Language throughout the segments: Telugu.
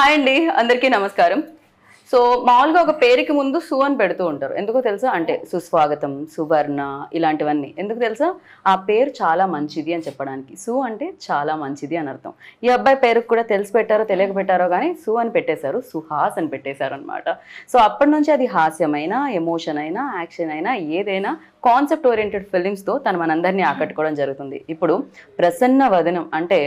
హాయ్ అండి, అందరికీ నమస్కారం. సో మామూలుగా ఒక పేరుకి ముందు సు అని పెడుతూ ఉంటారు. ఎందుకో తెలుసా? అంటే సుస్వాగతం, సువర్ణ ఇలాంటివన్నీ. ఎందుకు తెలుసా? ఆ పేరు చాలా మంచిది అని చెప్పడానికి. సు అంటే చాలా మంచిది అని అర్థం. ఈ అబ్బాయి పేరుకు కూడా తెలిసి పెట్టారో తెలియక పెట్టారో కానీ సు అని పెట్టేశారు, సుహాస్ అని పెట్టేశారు అనమాట. సో అప్పటి నుంచి అది హాస్యమైనా, ఎమోషన్ అయినా, యాక్షన్ అయినా, ఏదైనా కాన్సెప్ట్ ఓరియంటెడ్ ఫిలిమ్స్తో తను మనందరినీ ఆకట్టుకోవడం జరుగుతుంది. ఇప్పుడు ప్రసన్న వదనం అంటే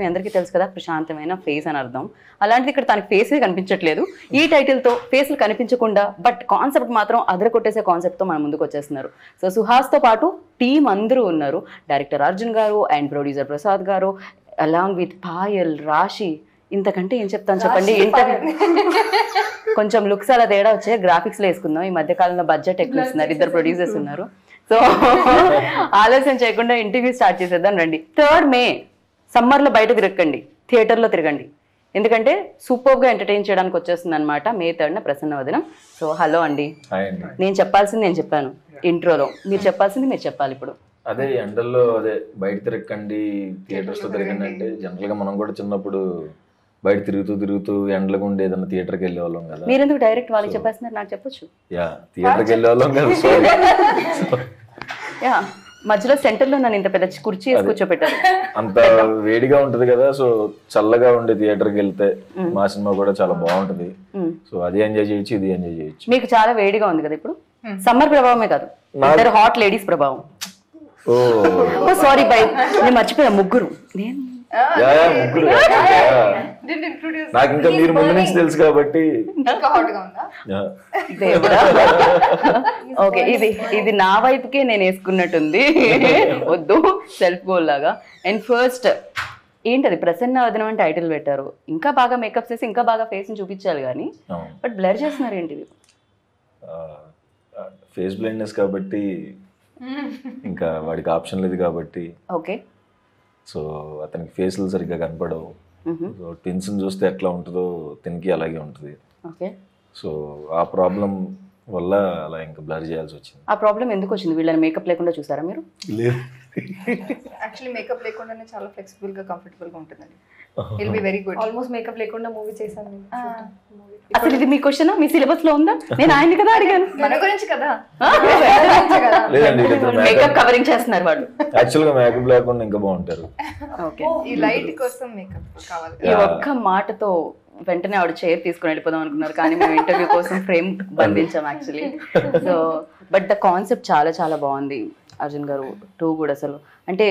మీ అందరికీ తెలుసు కదా, ప్రశాంతమైన ఫేస్ అని అర్థం. అలాంటిది ఇక్కడ తనకి ఫేసే కనిపించట్లేదు. ఈ టైటిల్తో ఫేస్లు కనిపించకుండా బట్ కాన్సెప్ట్ మాత్రం అదరకొట్టేసే కాన్సెప్ట్తో మన ముందుకు వచ్చేస్తున్నారు. సో సుహాస్తో పాటు టీం అందరూ ఉన్నారు. డైరెక్టర్ అర్జున్ గారు అండ్ ప్రొడ్యూసర్ ప్రసాద్ గారు అలాంగ్ విత్ పాయల్, రాశి. ఇంతకంటే ఏం చెప్తాను చెప్పండి. ఇంటర్వ్యూ కొంచెం లుక్స్ అలా తేడా వచ్చే గ్రాఫిక్స్లో వేసుకుందాం. ఈ మధ్య కాలంలో బడ్జెట్ ఎక్కువ ఇస్తున్నారు, ఇద్దరు ప్రొడ్యూసర్స్ ఉన్నారు. సో ఆలస్యం చేయకుండా ఇంటర్వ్యూ స్టార్ట్ చేసేద్దాం రండి. 3rd May సమ్మర్లో బయట తిరగండి, థియేటర్లో తిరగండి. ఎందుకంటే సూపర్గా ఎంటర్టైన్ చేయడానికి వచ్చేస్తుంది అనమాట. May 3rd ప్రసన్న వదనం. సో హలో అండి. నేను చెప్పాల్సింది నేను చెప్పాను ఇంట్రోలో, మీరు చెప్పాల్సింది మీరు చెప్పాలి ఇప్పుడు. అదే ఎండల్లో అదే బయట తిరగండి, థియేటర్స్ లో తిరగండి అంటే జనరల్ గా మనం కూడా చిన్నప్పుడు బయట తిరుగుతూ ఎండలకు ఉండి ఏదన్నా థియేటర్కి వెళ్ళే వాళ్ళం కదా. మీరు ఎందుకు డైరెక్ట్ వాళ్ళకి చెప్పేస్తున్నారు? నాకు చెప్పొచ్చు. థియేటర్కి వెళ్ళే వాళ్ళం కదా. యా, మధ్యలో సెంటర్ లో నన్ను ఇంత పెద్ద కుర్చీ వేసి కూర్చోబెట్టారు. అంత వేడిగా ఉంటది కదా, సో చల్లగా ఉండే థియేటర్కి వెళ్తే మా సినిమా కూడా చాలా బాగుంటది. సో అది ఎంజాయ్ చేయొచ్చు, ఇది ఎంజాయ్ చేయొచ్చు. మీకు చాలా వేడిగా ఉంది కదా ఇప్పుడు. సమ్మర్ ప్రభావమే కాదు, ఇద్దరు హాట్ లేడీస్ ప్రభావం. ఓ సారీ బై, నేను మర్చిపోయా. ముగ్గురు నాకు ఇంకా మీరు ముందు నుంచి తెలుసు కాబట్టి. ఓకే, ఇది నా వైపుకే నేను వేసుకున్నట్టుంది, వద్దు సెల్ఫ్ గోల్ లాగా. అండ్ ఫస్ట్ ఏంటది ప్రసన్న వదనం అని టైటిల్ పెట్టారు. ఇంకా బాగా మేకప్ చేసి ఇంకా బాగా ఫేస్ ని చూపించాలి కానీ బట్ బ్లర్ చేస్తున్నారు ఏంటిది? ఫేస్ బ్లైండ్నెస్ కాబట్టి ఇంకా వాడికి ఆప్షన్ లేదు కాబట్టి. ఓకే, సో అతనికి ఫేస్లు సరిగ్గా కనపడవు. సో ట్విన్స్ చూస్తే ఎట్లా ఉంటుందో తినికి అలాగే ఉంటుంది. ఓకే, సో ఆ ప్రాబ్లం వల్ల అలా ఇంకా బ్లర్ చేయాల్సి వచ్చింది. ఆ ప్రాబ్లం ఎందుకు వచ్చింది? వీళ్ళని మేకప్ లేకుండా చూసారా మీరు? లేదు, యాక్చువల్లీ మేకప్ లేకుండానే చాలా ఫ్లెక్సిబుల్ గా కంఫర్టబుల్ గా ఉంటుందండి. It be very good. Almost makeup లేకుండా మూవీ చేశాను. అసలు ఇది మీ క్వశ్చన్ మీ సిలబస్ లో ఉందా? నేను ఆయన కదా అడిగాను. మన గురించి కదా. లేదండి, మేకప్ కవరింగ్ చేస్తున్నారు వాళ్ళు. యాక్చువల్ గా మేకప్ లేకుండా ఇంకా బాగుంటారు. ఓకే, ఈ లైట్ కోసం మేకప్ కావాలి. ఈ ఒక్క మాటతో వెంటనే ఆవిడ చైర్ తీసుకుని వెళ్ళిపోదాం అనుకున్నారు, కానీ మేము ఇంటర్వ్యూ కోసం ఫ్రేమ్ బంధించాం actually. So but the concept చాలా చాలా బాగుంది అర్జున్ గారు. 2 కూడా అసలు అంటే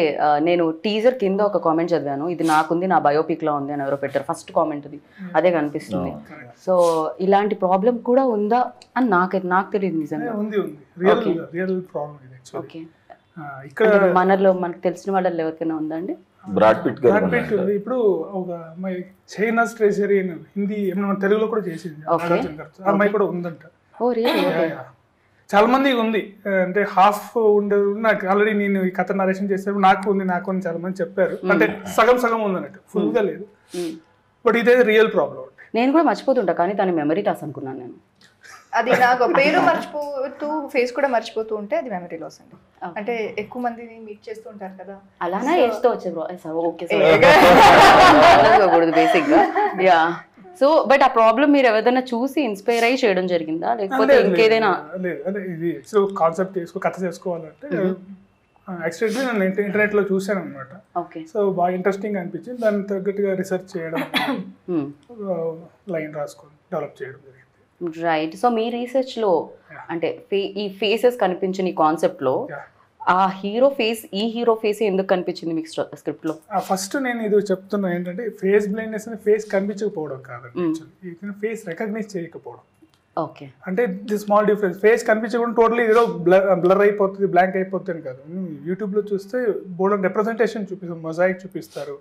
నేను టీజర్ కింద ఒక కామెంట్ చదివాను, ఇది నాకుంది, నా బయోపిక్ లా ఉంది అని ఎవరో పెట్టారు. ఫస్ట్ కామెంట్ అది, అదే కనిపిస్తుంది. సో ఇలాంటి ప్రాబ్లం కూడా ఉందా అని నాకు తెలియదు నిజంగా. ఓకే, ఇక్కడ మనలో మనకు తెలిసిన వాళ్ళలో ఎవరికైనా ఉందండి? బ్రాడ్ పిట్ ఇప్పుడు ఒక అమ్మాయి చైనాస్ ట్రెజరీ అని హిందీ ఏమన్నా తెలుగులో కూడా చేసింది, అమ్మాయి కూడా ఉందంట. ఓ రియల్లీ? చాలా మంది ఉంది, అంటే హాఫ్ ఉండదు. నాకు ఆల్రెడీ నేను ఈ కథ నరేషన్ చేసేప్పుడు నాకు ఉంది చాలా మంది చెప్పారు. అంటే సగం ఉంది అన్నట్టు, ఫుల్ గా లేదు. బట్ ఇదే రియల్ ప్రాబ్లం. నేను కూడా మర్చిపోతుంటా, కానీ దాని మెమరీ లాస్ అనుకున్నాను నేను. అది నాకు పేరు మర్చిపోతూ ఫేస్ కూడా మర్చిపోతూ ఉంటే అది మెమరీ లాస్ అండి. అంటే ఎక్కువ మందిని మీట్ చేస్తూ ఉంటారు కదా, అలానే వేస్తూ వచ్చే బ్రో. ఓకే, బేసిక్ గా. యా, సో బట్ ఆ ప్రాబ్లం మీరు ఎవరైనా చూసి ఇన్స్పైర్ అయ్యి చేయడం జరిగిందా, లేకపోతే ఇంకేదైనా? అంటే ఇది కాన్సెప్ట్ కథ చేసుకోవాలంటే యాక్చువల్లీ నేను ఇంటర్నెట్ లో చూసాను అనమాట. ఓకే, సో బాగా ఇంట్రెస్టింగ్ అనిపించింది. దాన్ని తగ్గట్టుగా రీసెర్చ్ చేయడం, లైన్ రాసుకొని డెవలప్ చేయడం జరిగింది. రైట్. సో మీ రీసెర్చ్ లో అంటే ఈ ఫేసెస్ కనిపించిన ఈ కాన్సెప్ట్ లో ఆ హీరో ఫేస్, ఈ హీరో ఫేస్ ఎందుకు కనిపించింది మీకు స్క్రిప్ట్ లో? ఫస్ట్ నేను ఇది చెప్తున్నా ఏంటంటే ఫేస్ బ్లైండ్నెస్ అని ఫేస్ కనిపించకపోవడం కాదండి, ఫేస్ రికగ్నైజ్ చేయకపోవడం. ఓకే, అంటే ది స్మాల్ డిఫరెన్స్. ఫేస్ కనిపించకుండా టోటలీ ఏదో బ్లర్ అయిపోతుంది, బ్లాంక్ అయిపోతుంది కాదు. యూట్యూబ్ లో చూస్తే బోర్డ్ రిప్రజెంటేషన్ చూపిస్తారు, మొజాయిక్ చూపిస్తారు,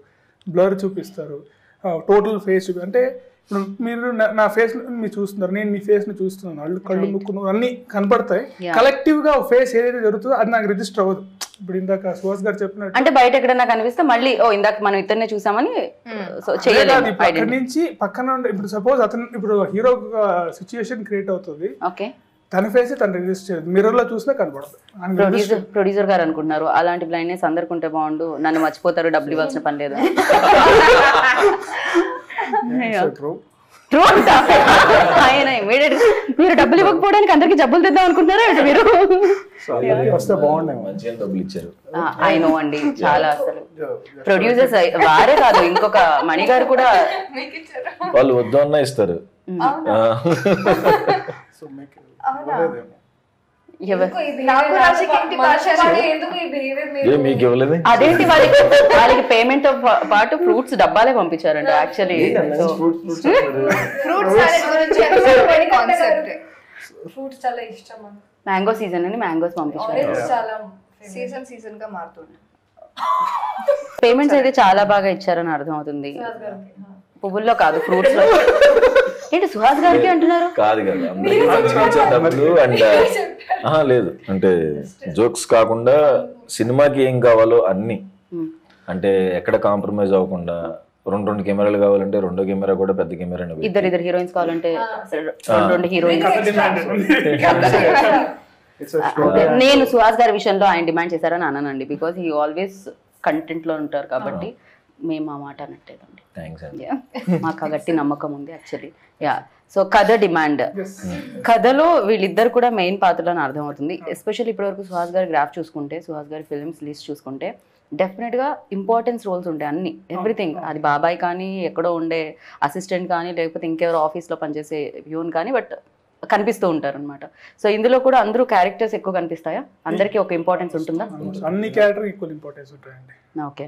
బ్లర్ చూపిస్తారు, టోటల్ ఫేస్ అంటే ఇప్పుడు మీరు నా ఫేస్ మీరు చూస్తున్నారు, నేను మీ ఫేస్ ని చూస్తున్నాను, కళ్ళు ముక్కు అన్ని కనపడతాయి. కలెక్టివ్ గా ఫేస్ ఏదైతే జరుగుతుందో అది నాకు రిజిస్టర్ అవ్వదు. ఇప్పుడు ఇందాక సుహాస్ గారు చెప్పినట్టు అంటే బయట ఎక్కడన్నా కనిపిస్తే మళ్ళీ ఇందాక మనం ఇద్దరినే చూసామని అక్కడి నుంచి పక్కన ఇప్పుడు సపోజ్ అతను ఇప్పుడు హీరో సిచ్యుయేషన్ క్రియేట్ అవుతుంది, తన ఫేస్ తను రిజిస్టర్ చేయదు, మిర్రర్ లో చూసినా కనపడదు. ప్రొడ్యూసర్ గారు అనుకుంటున్నారు అలాంటి బ్లైండ్నెస్ అందరికి ఉంటే బాగుండు, నన్ను మర్చిపోతారు, డబ్బులు ఇవ్వాల్సిన పని లేదు. ట్రూ. ట్రూ అంట ఆయన immediate గా, మీరు డబ్బులు ఇవ్వకపోవడానికి అందరికి జబ్బులు తెద్దాం అనుకుంటున్నారా ఏంటి మీరు? సో అందరికీ వస్తే బాగుండేమో. మంచిగా డబ్బులు ఇచ్చారు. ఐ నో అండి, చాలా అసలు ప్రొడ్యూసర్స్ వారే కాదు, ఇంకొక మణి గారు కూడా వాళ్ళు వద్దు అన్నా ఇస్తారు. సో మీకు అవునా? ఇవ్వలేదేమో. నాకు రాశికి ఏంటి మీకు ఇవ్వలేదు. అదేంటి వాళ్ళకి పేమెంట్ తో పాటు ఫ్రూట్స్ డబ్బాలే పంపించారంట యాక్చువల్లీ. ఫ్రూట్ సాలెడ్ గురించి కాన్సెప్ట్. ఫ్రూట్స్ చాలా ఇష్టం. మ్యాంగో సీజన్ అని మ్యాంగోస్ పంపించారు. ఆరెంజ్ చాలా సీజన్ గా మారుతుంది. పేమెంట్స్ అయితే చాలా బాగా ఇచ్చారని అర్థం అవుతుంది. పువ్వుల్లో కాదు, ఫ్రూట్స్ లో. ఏంటి సుహాస్ గారికి అంటున్నారు? కాదు కదా, అందరికీ మంచిగా ఇచ్చారు డబ్బులు. అండ్ లేదు అంటే జోక్స్ కాకుండా సినిమాకి ఏం కావాలో అన్ని, అంటే ఎక్కడ కాంప్రమైజ్ అవ్వకుండా, రెండు కెమెరాలు కావాలంటే రెండో కెమెరా కూడా పెద్ద కెమెరా. ఇద్దరు హీరోయిన్స్ కావాలంటే రెండు హీరోయిన్స్. నేను సుహాస్ గారి విషయంలో ఆయన డిమాండ్ చేశారని అన్నానండి, బికాస్ హీ ఆల్వేస్ కంటెంట్ లో ఉంటారు కాబట్టి మేము ఆ మాట అనట్లేదండి. థ్యాంక్స్ అండి. మాకు ఆ గట్టి నమ్మకం ఉంది యాక్చువల్లీ. యా, సో కథ డిమాండ్, కథలో వీళ్ళిద్దరు కూడా మెయిన్ పాత్రలని అర్థమవుతుంది. ఎస్పెషల్లీ ఇప్పటివరకు సుహాస్ గారి గ్రాఫ్ చూసుకుంటే, సుహాస్ గారి ఫిల్మ్స్ లిస్ట్ చూసుకుంటే డెఫినెట్గా ఇంపార్టెన్స్ రోల్స్ ఉంటాయి అన్ని, ఎవ్రీథింగ్. అది బాబాయ్ కానీ, ఎక్కడో ఉండే అసిస్టెంట్ కానీ, లేకపోతే ఇంకెవరో ఆఫీస్లో పనిచేసే ప్యూన్ కానీ, బట్ కనిపిస్తూ ఉంటారు అనమాట. సో ఇందులో కూడా అందరూ క్యారెక్టర్స్ ఎక్కువ కనిపిస్తాయా? అందరికీ ఒక ఇంపార్టెన్స్ ఉంటుందా? అన్ని క్యారెక్టర్ ఈక్వల్ ఇంపార్టెన్స్ ఉంటాయండి. Okay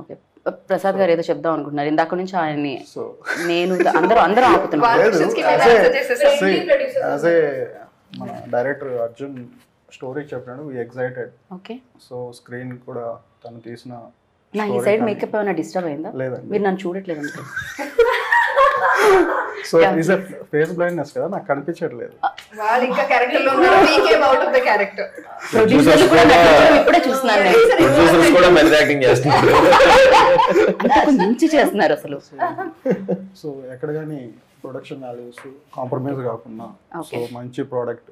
okay. ప్రసాద్ గారు ఏదో చెప్దాం అనుకుంటున్నారు ఇందాక నుంచి ఆయన్ని. సో నేను అందరూ ఆపుతున్నారు. యాజ్ ఏ మన డైరెక్టర్ అర్జున్ స్టోరీ చెప్పినాడు, వి ఎక్సైటెడ్. ఓకే. సో స్క్రీన్ కూడా తను తీసిన. నా ఈ సైడ్ మేకప్ ఏమైనా డిస్టర్బ్ అయిందా? లేదండి. మీరు నన్ను చూడట్లేదు అంటే. సో ఈజ్ ఫేస్ బ్లైండ్నెస్ కదా, నాకు కనిపించట్లేదు. వాళ్ళు ఇంకా క్యారెక్టర్ లో ఉన్నారు, we came out of the character. ప్రొడ్యూసర్లు కూడా నటించడం ఇప్పుడే చూస్తున్నాను నేను. ప్రొడ్యూసర్స్ కూడా మెల్ యాక్టింగ్ చేస్తున్నారు. అంతకు మించి చేస్తున్నారు అసలు. సో ఎక్కడ కానీ ప్రొడక్షన్ వాల్యూస్ కాంప్రమైజ్ కాకుండా, సో మంచి ప్రోడక్ట్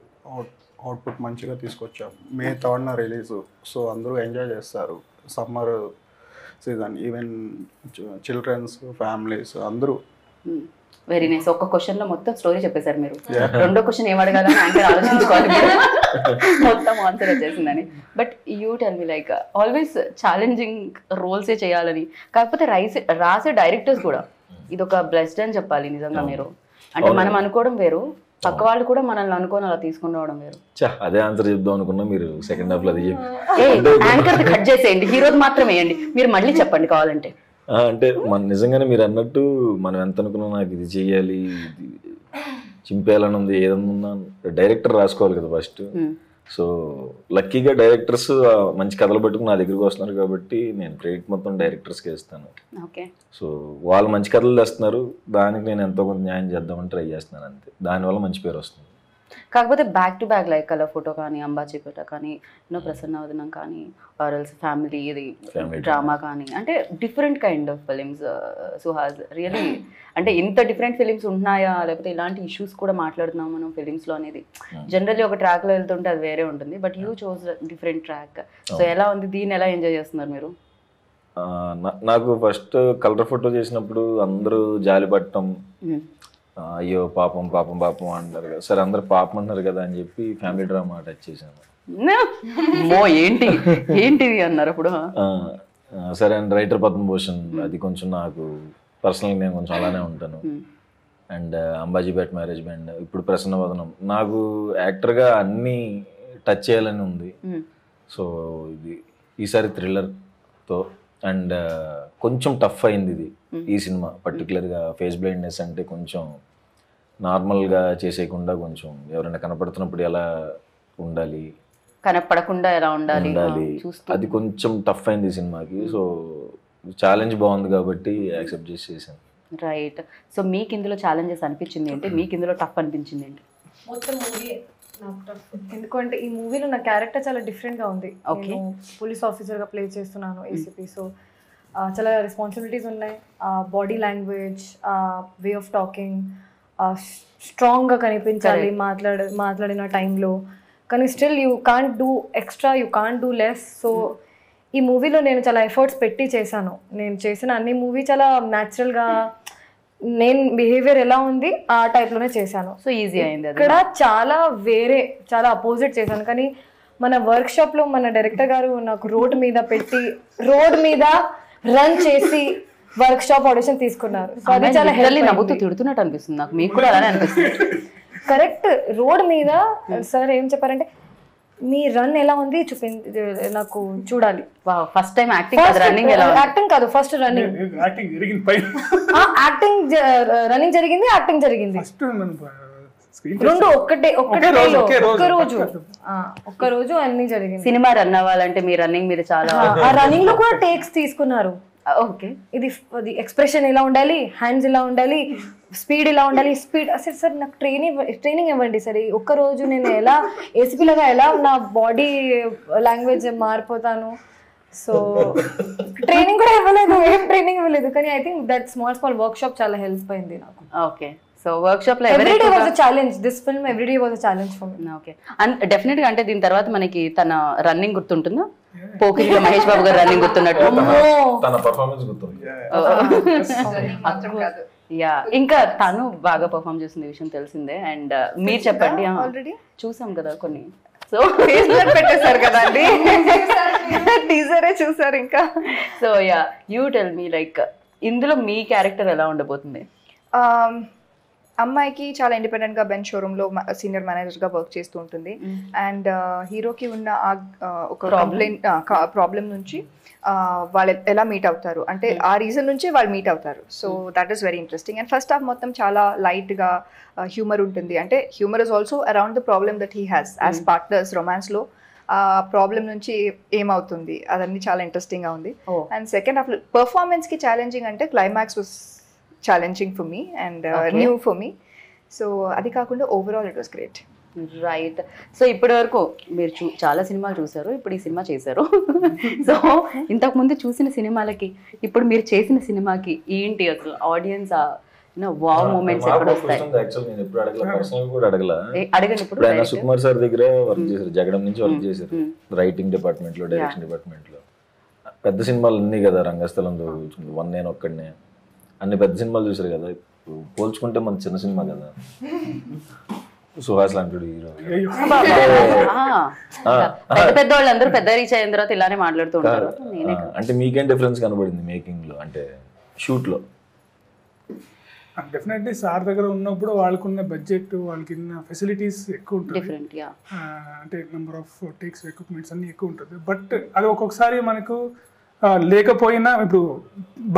అవుట్పుట్ మంచిగా తీసుకొచ్చాం. May 3rd release. సో అందరూ ఎంజాయ్ చేస్తారు summer season, even childrens, families అందరూ. Very nice. ఒక్క క్వశ్చన్ లో మొత్తం స్టోరీ చెప్పేశారు మీరు. రెండో క్వశ్చన్ ఏం అడగాలని యాంకర్ ఆలోచించుకోవాలి. మొత్తం ఆన్సర్ వచ్చేసిందని. But you tell me, like always challenging రోల్సే చేయాలని, కాకపోతే రాసే డైరెక్టర్స్ కూడా ఇది ఒక బ్లెస్డ్ అని చెప్పాలి నిజంగా. మీరు అంటే మనం అనుకోవడం వేరు, పక్క వాళ్ళు కూడా మనల్ని అనుకోని అలా తీసుకుని రావడం వేరు. అదే ఆన్సర్ చెప్దాం అనుకున్నా, మీరు సెకండ్ హాఫ్ లో అది చెప్పి యాంకర్ కట్ చేసేయండి, హీరోది మాత్రం వేయండి. మీరు మళ్ళీ చెప్పండి కావాలంటే. అంటే మన నిజంగానే మీరు అన్నట్టు మనం ఎంత అనుకున్నా నాకు ఇది చెయ్యాలి, ఇది చింపేయాలని ఉంది, ఏదన్నా డైరెక్టర్ రాసుకోవాలి కదా ఫస్ట్. సో లక్కీగా డైరెక్టర్స్ మంచి కథలు పట్టుకుని నా దగ్గరికి వస్తున్నారు కాబట్టి నేను క్రెడిట్ మొత్తం డైరెక్టర్స్కి ఇస్తాను. ఓకే. సో వాళ్ళు మంచి కథలు తెస్తున్నారు, దానికి నేను ఎంతో కొంత న్యాయం చేద్దామని ట్రై చేస్తున్నాను అంతే. దానివల్ల మంచి పేరు వస్తుంది. కాకపోతే back to back like colour photo కానీ, అంబాజీపేట కానీ, ప్రసన్నవదనం కానీ, ఆర్ఎల్స్ ఫ్యామిలీ ఇది డ్రామా కానీ, అంటే different kind of films Suhas. Really అంటే ఇంత డిఫరెంట్ ఫిలిమ్స్ ఉంటున్నాయా, లేకపోతే ఇలాంటి ఇష్యూస్ కూడా మాట్లాడుతున్నాం మనం ఫిలిమ్స్లో అనేది. జనరల్లీ ఒక ట్రాక్లో వెళ్తుంటే అది వేరే ఉంటుంది, but you chose different track. So ఎలా ఉంది, దీన్ని ఎలా ఎంజాయ్ చేస్తున్నారు మీరు? నాకు ఫస్ట్ కలర్ ఫోటో చేసినప్పుడు అందరూ జాలి పట్టడం, అయ్యో పాపం పాపం పాపం అంటారు కదా, సరే అందరు పాపం అంటారు కదా అని చెప్పి ఫ్యామిలీ డ్రామా టచ్ చేశాను. ఏంటిది అన్నారు అప్పుడు. సరే అండ్ రైటర్ పద్మభూషణ్, అది కొంచెం నాకు పర్సనల్గా నేను కొంచెం అలానే ఉంటాను. అండ్ అంబాజీపేట మ్యారేజ్ బ్యాండ్, ఇప్పుడు ప్రసన్నవదనం. నాకు యాక్టర్గా అన్నీ టచ్ చేయాలని ఉంది. సో ఇది ఈసారి థ్రిల్లర్తో అండ్ కొంచెం టఫ్ అయింది ఇది ఈ సినిమా. పర్టికులర్గా ఫేస్ బ్లైండ్నెస్ అంటే కొంచెం నార్మల్గా చేసేయకుండా కొంచెం ఎవరైనా కనపడుతున్నప్పుడు ఎలా ఉండాలి, కనపడకుండా ఎలా ఉండాలి, అది కొంచెం టఫ్ అయింది ఈ సినిమాకి. సో ఛాలెంజ్ బాగుంది కాబట్టి యాక్సెప్ట్ చేసాను. రైట్. సో మీకు ఇందులో ఛాలెంజెస్ అనిపించింది ఏంటి, మీకు ఇందులో టఫ్ అనిపించింది ఏంటి? మొత్తం మూవీ నాకు టఫ్. ఎందుకంటే ఈ మూవీలో నా క్యారెక్టర్ చాలా డిఫరెంట్గా ఉంది. ఓకే. పోలీస్ ఆఫీసర్గా ప్లే చేస్తున్నాను, ఏసీపీ. సో చాలా రెస్పాన్సిబిలిటీస్ ఉన్నాయి. Body language, way of talking స్ట్రాంగ్గా కనిపించాలి మాట్లాడిన టైంలో. కానీ still you can't do extra, you can't do less. So ఈ మూవీలో నేను చాలా ఎఫర్ట్స్ పెట్టి చేశాను. నేను చేసిన అన్ని మూవీ చాలా న్యాచురల్గా నేను బిహేవియర్ ఎలా ఉంది ఆ టైప్లోనే చేశాను. సో ఈజీ అయింది అది. ఇక్కడ చాలా చాలా అపోజిట్ చేశాను. కానీ మన వర్క్షాప్లో మన డైరెక్టర్ గారు నాకు రోడ్ మీద రన్ చేసి వర్క్షాప్ ఆడిషన్ తీసుకున్నారు. సో అది చాలా నవ్వుతూ తిడుతున్నట్టు అనిపిస్తుంది నాకు. మీకు కూడా అలానే అనిపిస్తుంది. కరెక్ట్. రోడ్ మీద సార్ ఏం చెప్పారంటే మీ రన్ ఎలా ఉంది నాకు చూడాలి. ఫస్ట్ టైం యాక్టింగ్ రన్నింగ్ ఎలా యాక్టింగ్ కాదు, ఫస్ట్ రన్నింగ్. రన్నింగ్ జరిగింది, యాక్టింగ్ జరిగింది, రెండు ఒక్క రోజు అన్ని జరిగింది. సినిమా రన్ అవ్వాలంటే మీ రన్నింగ్ మీద చాలా ఆ రన్నింగ్ లో కూడా టేక్స్ తీసుకున్నారు. ఓకే, ఇది ఎక్స్ప్రెషన్ ఎలా ఉండాలి, హ్యాండ్స్ ఎలా ఉండాలి, స్పీడ్ ఎలా ఉండాలి. స్పీడ్ అసలు సార్ నాకు ట్రైనింగ్ ఇవ్వండి సార్. ఒక్క రోజు నేను ఎలా ఏసీపీ లాగా ఎలా నా బాడీ లాంగ్వేజ్ మారిపోతాను. సో ట్రైనింగ్ కూడా ఇవ్వలేదు, ఏం ట్రైనింగ్ ఇవ్వలేదు. కానీ I think that small work shop చాలా హెల్ప్ అయింది నాకు. ఓకే, సో వర్క్ షాప్ లో everyday was a challenge. This film everyday was a challenge for me. Okay, and definite గా అంటే దీని తర్వాత మనకి తన రన్నింగ్ గుర్తుంటుందా? పోకిరిలో మహేష్ బాబు గారు రన్నింగ్ గుర్తున్నట్టు తన పర్ఫార్మెన్స్ గుర్తుంది. యా, ఇంకా తను బాగా పర్ఫామ్ చేసిన విషయం తెలిసిందే. అండ్ మీరు చెప్పండి. ఆల్రెడీ చూసాం కదా కొన్ని, సో పెట్టేశారు కదా అండి, టీజరే చూసారు ఇంకా. So yeah, you tell me like ఇందులో మీ క్యారెక్టర్ ఎలా ఉండబోతుంది? అమ్మాయికి చాలా ఇండిపెండెంట్గా బెంచ్ షోరూంలో సీనియర్ మేనేజర్గా వర్క్ చేస్తూ ఉంటుంది. అండ్ హీరోకి ఉన్న ఒక ప్రాబ్లం నుంచి వాళ్ళు ఎలా మీట్ అవుతారు అంటే ఆ రీజన్ నుంచి వాళ్ళు మీట్ అవుతారు. So that is very interesting. And first half మొత్తం చాలా లైట్గా హ్యూమర్ ఉంటుంది. అంటే humour is also around the problem that he has as partners రొమాన్స్లో. ఆ ప్రాబ్లం నుంచి ఏమవుతుంది అదన్నీ చాలా ఇంట్రెస్టింగ్గా ఉంది. అండ్ సెకండ్ హాఫ్ పర్ఫార్మెన్స్కి ఛాలెంజింగ్ అంటే climax was challenging for me and new for me. So అది కాకుండా overall it was great. Right. So ఇప్పటి వరకు మీరు చాలా సినిమాలు చూసారు, ఇప్పుడు ఈ సినిమా చేశారు. సో ఇంతకు ముందు చూసిన సినిమాలకి ఇప్పుడు మీరు చేసిన సినిమాకి ఏంటి అసలు ఆడియన్స్ వావ్ మూమెంట్స్ ఎక్కడ వస్తాయి? నేను ఎప్పుడు అడగల, పర్సనల్ కూడా అడగల. అడగండి. ఇప్పుడు ఆయన సుకుమార్ సార్ దగ్గర వర్క్ చేశారు, జగడం నుంచి వర్క్ చేశారు, రైటింగ్ డిపార్ట్మెంట్ లో, డైరెక్షన్ డిపార్ట్మెంట్ లో. పెద్ద సినిమాలు అన్నీ కదా, రంగస్థలంతో వన్ నేను ఒక్కడనే అన్ని పెద్ద సినిమాలు చూసారు కదా. పోల్చుకుంటే మన చిన్న సినిమా కదా సుహాస్ లాంటి హీరో. పెద్ద వాళ్ళందరూ పెద్ద రీచ్ అయిన తర్వాత ఇలానే మాట్లాడుతూ ఉంటారు. అంటే మీకేం డిఫరెన్స్ కనబడింది మేకింగ్ లో, అంటే షూట్ లో? డెఫినెట్లీ సార్ దగ్గర ఉన్నప్పుడు వాళ్ళకున్న బడ్జెట్, వాళ్ళకి ఉన్న ఫెసిలిటీస్ ఎక్కువ ఉంటుంది. అంటే నెంబర్ ఆఫ్ టేక్స్, ఎక్విప్మెంట్స్ అన్నీ ఎక్కువ ఉంటుంది. బట్ అది ఒక్కొక్కసారి మనకు లేకపోయినా ఇప్పుడు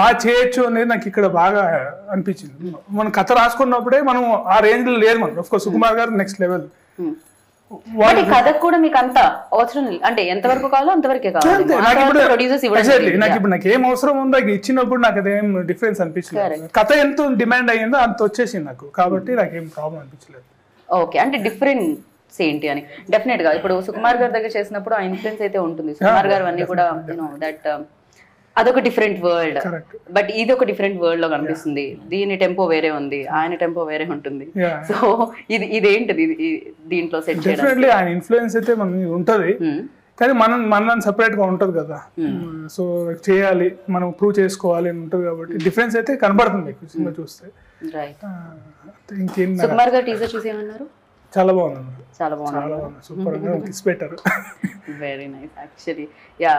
బాగా చేయొచ్చు అనేది నాకు ఇక్కడ బాగా అనిపించింది. మనం కథ రాసుకున్నప్పుడే మనం ఆ రేంజ్లో లేదు. మనం ఆఫ్ కోర్స్ సుకుమార్ గారు నెక్స్ట్ లెవెల్. కథకు కూడా మీకు అంత అవసరం అంటే ఎంతవరకు కావాలో అంతవరకే కావాలి. నాకు ఇప్పుడు నాకు ఏం అవసరం ఉందో ఇచ్చినప్పుడు నాకు అదేం డిఫరెన్స్ అనిపించలేదు. కథ ఎంత డిమాండ్ అయ్యిందో అంత వచ్చేసింది నాకు, కాబట్టి నాకేం ప్రాబ్లం అనిపించలేదు. ఓకే, అంటే డిఫరెంట్ ఏంటి అని డెఫినెట్ గా ఇప్పుడు సుకుమార్ గారి దగ్గర చేసినప్పుడు ఆ ఇన్ఫ్లుయెన్స్ అయితే ఉంటుంది. సుకుమార్ గారు అన్ని కూడా దట్ అదొక డిఫరెంట్ వరల్డ్, బట్ ఇది ఒక డిఫరెంట్ వరల్డ్ లో కనిపిస్తుంది. దీని టెంపో వేరే ఉంది, ఆయన టెంపో వేరే ఉంటుంది. సో ఇదేంటిది దీంట్లో సెట్ చేయడం? ఆయన ఇన్ఫ్లుయెన్స్ అయితే మనకి ఉంటది, కానీ మనం సెపరేట్ గా ఉంటది కదా. సో చేయాలి, మనం ప్రూవ్ చేసుకోవాలి అని ఉంటది, కాబట్టి డిఫరెన్స్ అయితే కనబడుతుంది సినిమా చూస్తే. రైట్. ఇంకేం సుకుమార్ గారు టీజర్ చూసి ఏమన్నారు? చాలా బాగుంది, చాలా బాగుంది, సూపర్ గా కిస్ పెట్టారు. Very nice. యాక్చువల్లీ యా,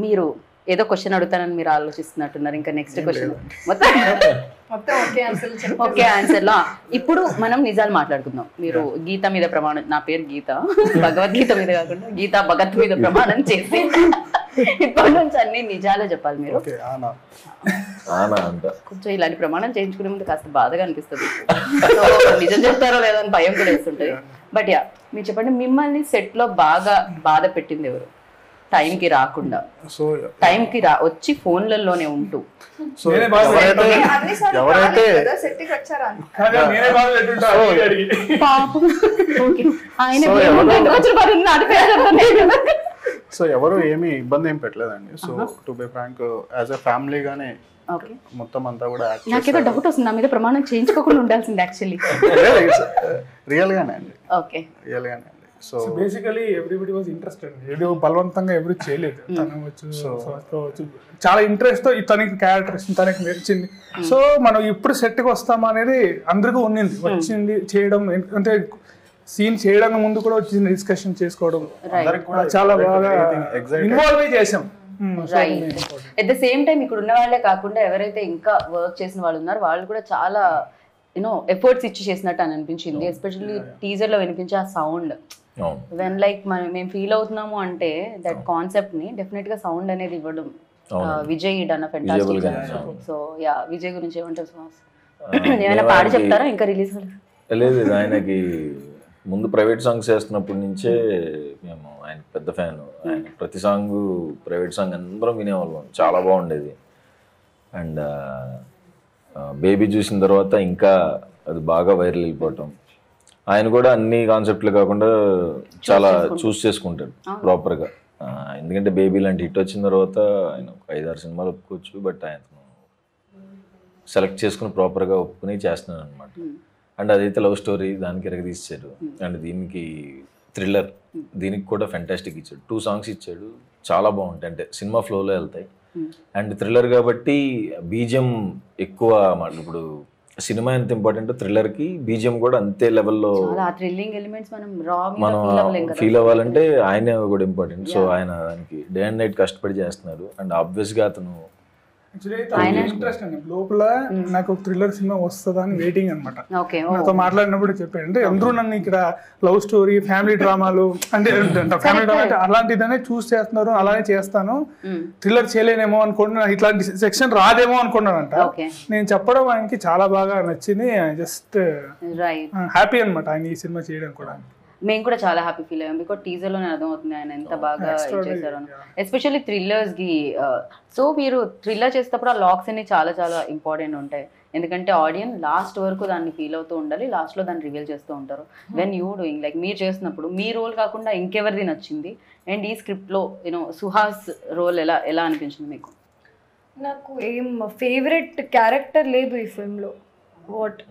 మీరు ఏదో క్వశ్చన్ అడుగుతానని మీరు ఆలోచిస్తున్నట్టున్నారు. ఇంకా నెక్స్ట్ క్వశ్చన్ మొత్తం ఓకే ఆన్సర్ లో. ఇప్పుడు మనం నిజాలు మాట్లాడుకుందాం. మీరు గీత మీద ప్రమాణం, నా పేరు గీత, భగవద్గీత మీద కాకుండా గీతా భగత్ మీద ప్రమాణం చేసి ఇప్పటి నుంచి అన్ని నిజాలే చెప్పాలి మీరు. కొంచెం ఇలాంటి ప్రమాణం చేయించుకునే ముందు కాస్త బాధగా అనిపిస్తుంది, నిజం చెప్తారో లేదని భయం కూడా వేస్తుంటది. బట్ యా, మీరు చెప్పండి, మిమ్మల్ని సెట్ లో బాగా బాధ పెట్టింది ఎవరు? టైంకి రాకుండా, టైంకి వచ్చి ఫోన్లలోనే ఉంటూ సో ఎవరు ఏమి ఇబ్బంది ఏం పెట్టలేదండి. So to be frank, as a family గానే మొత్తం అంతా కూడా నాకేదో డౌట్ వస్తుంది, నా మీద ప్రమాణం చేయించుకోకుండా ఉండాల్సింది యాక్చువల్లీ. రియల్ గానే అండి, ఓకే, రియల్ గానే అండి. So basically everybody was interested. ఏదో బలవంతంగా ఎవరు చేయలేదు. తను వచ్చు చాలా ఇంట్రెస్ట్ తో తనకి క్యారెక్టర్ తనకి నచ్చింది. సో మనం ఇప్పుడు సెట్కి వస్తామా అనేది అందరికీ ఉన్నింది, వచ్చింది చేయడం. అంటే సీన్ చేయడానికి ముందు కూడా వచ్చింది డిస్కషన్ చేసుకోవడం, చాలా బాగా ఇన్వాల్వ్ చేసాం. ఎట్ ద సేమ్ టైం ఇక్కడ ఉన్న వాళ్ళే కాకుండా ఎవరైతే ఇంకా వర్క్ చేసిన వాళ్ళు ఉన్నారో వాళ్ళు కూడా చాలా ఎఫర్ట్స్ ఇచ్చి చేసినట్టు అని అనిపించింది. ఎస్పెషల్లీ టీజర్ లో వినిపించే ఆ సౌండ్, వెన్ లైక్ మేము ఫీల్ అవుతున్నాము అంటే దట్ కాన్సెప్ట్ ని డెఫినెట్ గా సౌండ్ అనేది ఇవ్వడం Vijay done fantastic. So yeah, Vijay గురించి ఏమంటారు సుహాస్? ఏమైనా పాడి చెప్తారా ఇంకా రిలీజ్? లేదు, ఆయనకి ముందు ప్రైవేట్ సాంగ్స్ చేస్తున్నప్పటి నుంచే మేము ఆయన పెద్ద ఫ్యాన్. ఆయన ప్రతి సాంగ్ ప్రైవేట్ సాంగ్ అందరం వినేవాళ్ళం, చాలా బాగుండేది. అండ్ బేబీ చూసిన తర్వాత ఇంకా అది బాగా వైరల్ వెళ్ళిపోవటం. ఆయన కూడా అన్ని కాన్సెప్ట్లు కాకుండా చాలా చూస్ చేసుకుంటాడు ప్రాపర్గా. ఎందుకంటే బేబీ లాంటి హిట్ వచ్చిన తర్వాత ఆయన 5-6 సినిమాలు ఒప్పుకోవచ్చు, బట్ ఆయన సెలెక్ట్ చేసుకుని ప్రాపర్గా ఒప్పుకుని చేస్తున్నాడు అనమాట. అండ్ అదైతే లవ్ స్టోరీ, దానికి ఎరగదీశాడు. అండ్ దీనికి థ్రిల్లర్, దీనికి కూడా ఫెంటాస్టిక్ ఇచ్చాడు. 2 సాంగ్స్ ఇచ్చాడు, చాలా బాగుంటాయి, అంటే సినిమా ఫ్లోలో వెళ్తాయి. అండ్ థ్రిల్లర్ కాబట్టి బీజిఎం ఎక్కువ. ఇప్పుడు సినిమా ఎంత ఇంపార్టెంట్, థ్రిల్లర్కి బీజిఎం కూడా అంతే లెవెల్లో మనం ఫీల్ అవ్వాలంటే ఆయనే కూడా ఇంపార్టెంట్. సో ఆయన దానికి డే అండ్ నైట్ కష్టపడి చేస్తున్నారు. అండ్ ఆబ్వియస్గా అతను ఇంట్రెస్ట్ అండి లోపల. నాకు ఒక థ్రిల్లర్ సినిమా వస్తుందా అని వెయిటింగ్ అనమాట. నాతో మాట్లాడినప్పుడు చెప్పాడు, అంటే అందరూ నన్ను ఇక్కడ లవ్ స్టోరీ, ఫ్యామిలీ డ్రామాలు అంటే ఫ్యామిలీ డ్రామా అంటే అలాంటిదనే చూస్ చేస్తున్నారు, అలానే చేస్తాను, థ్రిల్లర్ చేయలేనేమో అనుకున్నా, ఇట్లాంటి సెక్షన్ రాదేమో అనుకున్నానంట. నేను చెప్పడం ఆయనకి చాలా బాగా నచ్చింది. జస్ట్ హ్యాపీ అనమాట ఆయన ఈ సినిమా చేయడం కూడా. మేము కూడా చాలా హ్యాపీ ఫీల్ అయ్యాం, బికాజ్ టీజర్లోనే అర్థమవుతుంది ఆయన ఎంత బాగా చేశారు. ఎస్పెషల్లీ థ్రిల్లర్స్కి. సో మీరు థ్రిల్లర్ చేసేటప్పుడు ఆ లాక్స్ అన్ని చాలా చాలా ఇంపార్టెంట్ ఉంటాయి, ఎందుకంటే ఆడియన్స్ లాస్ట్ వరకు దాన్ని ఫీల్ అవుతూ ఉండాలి, లాస్ట్లో దాన్ని రివీల్ చేస్తూ ఉంటారు. వెన్ యూ డూయింగ్ లైక్ మీరు చేస్తున్నప్పుడు మీ రోల్ కాకుండా ఇంకెవరిది నచ్చింది? అండ్ ఈ స్క్రిప్ట్లో సుహాస్ రోల్ ఎలా అనిపించింది మీకు? నాకు ఏం ఫేవరెట్ క్యారెక్టర్ లేదు ఈ ఫిల్మ్లో. వాట్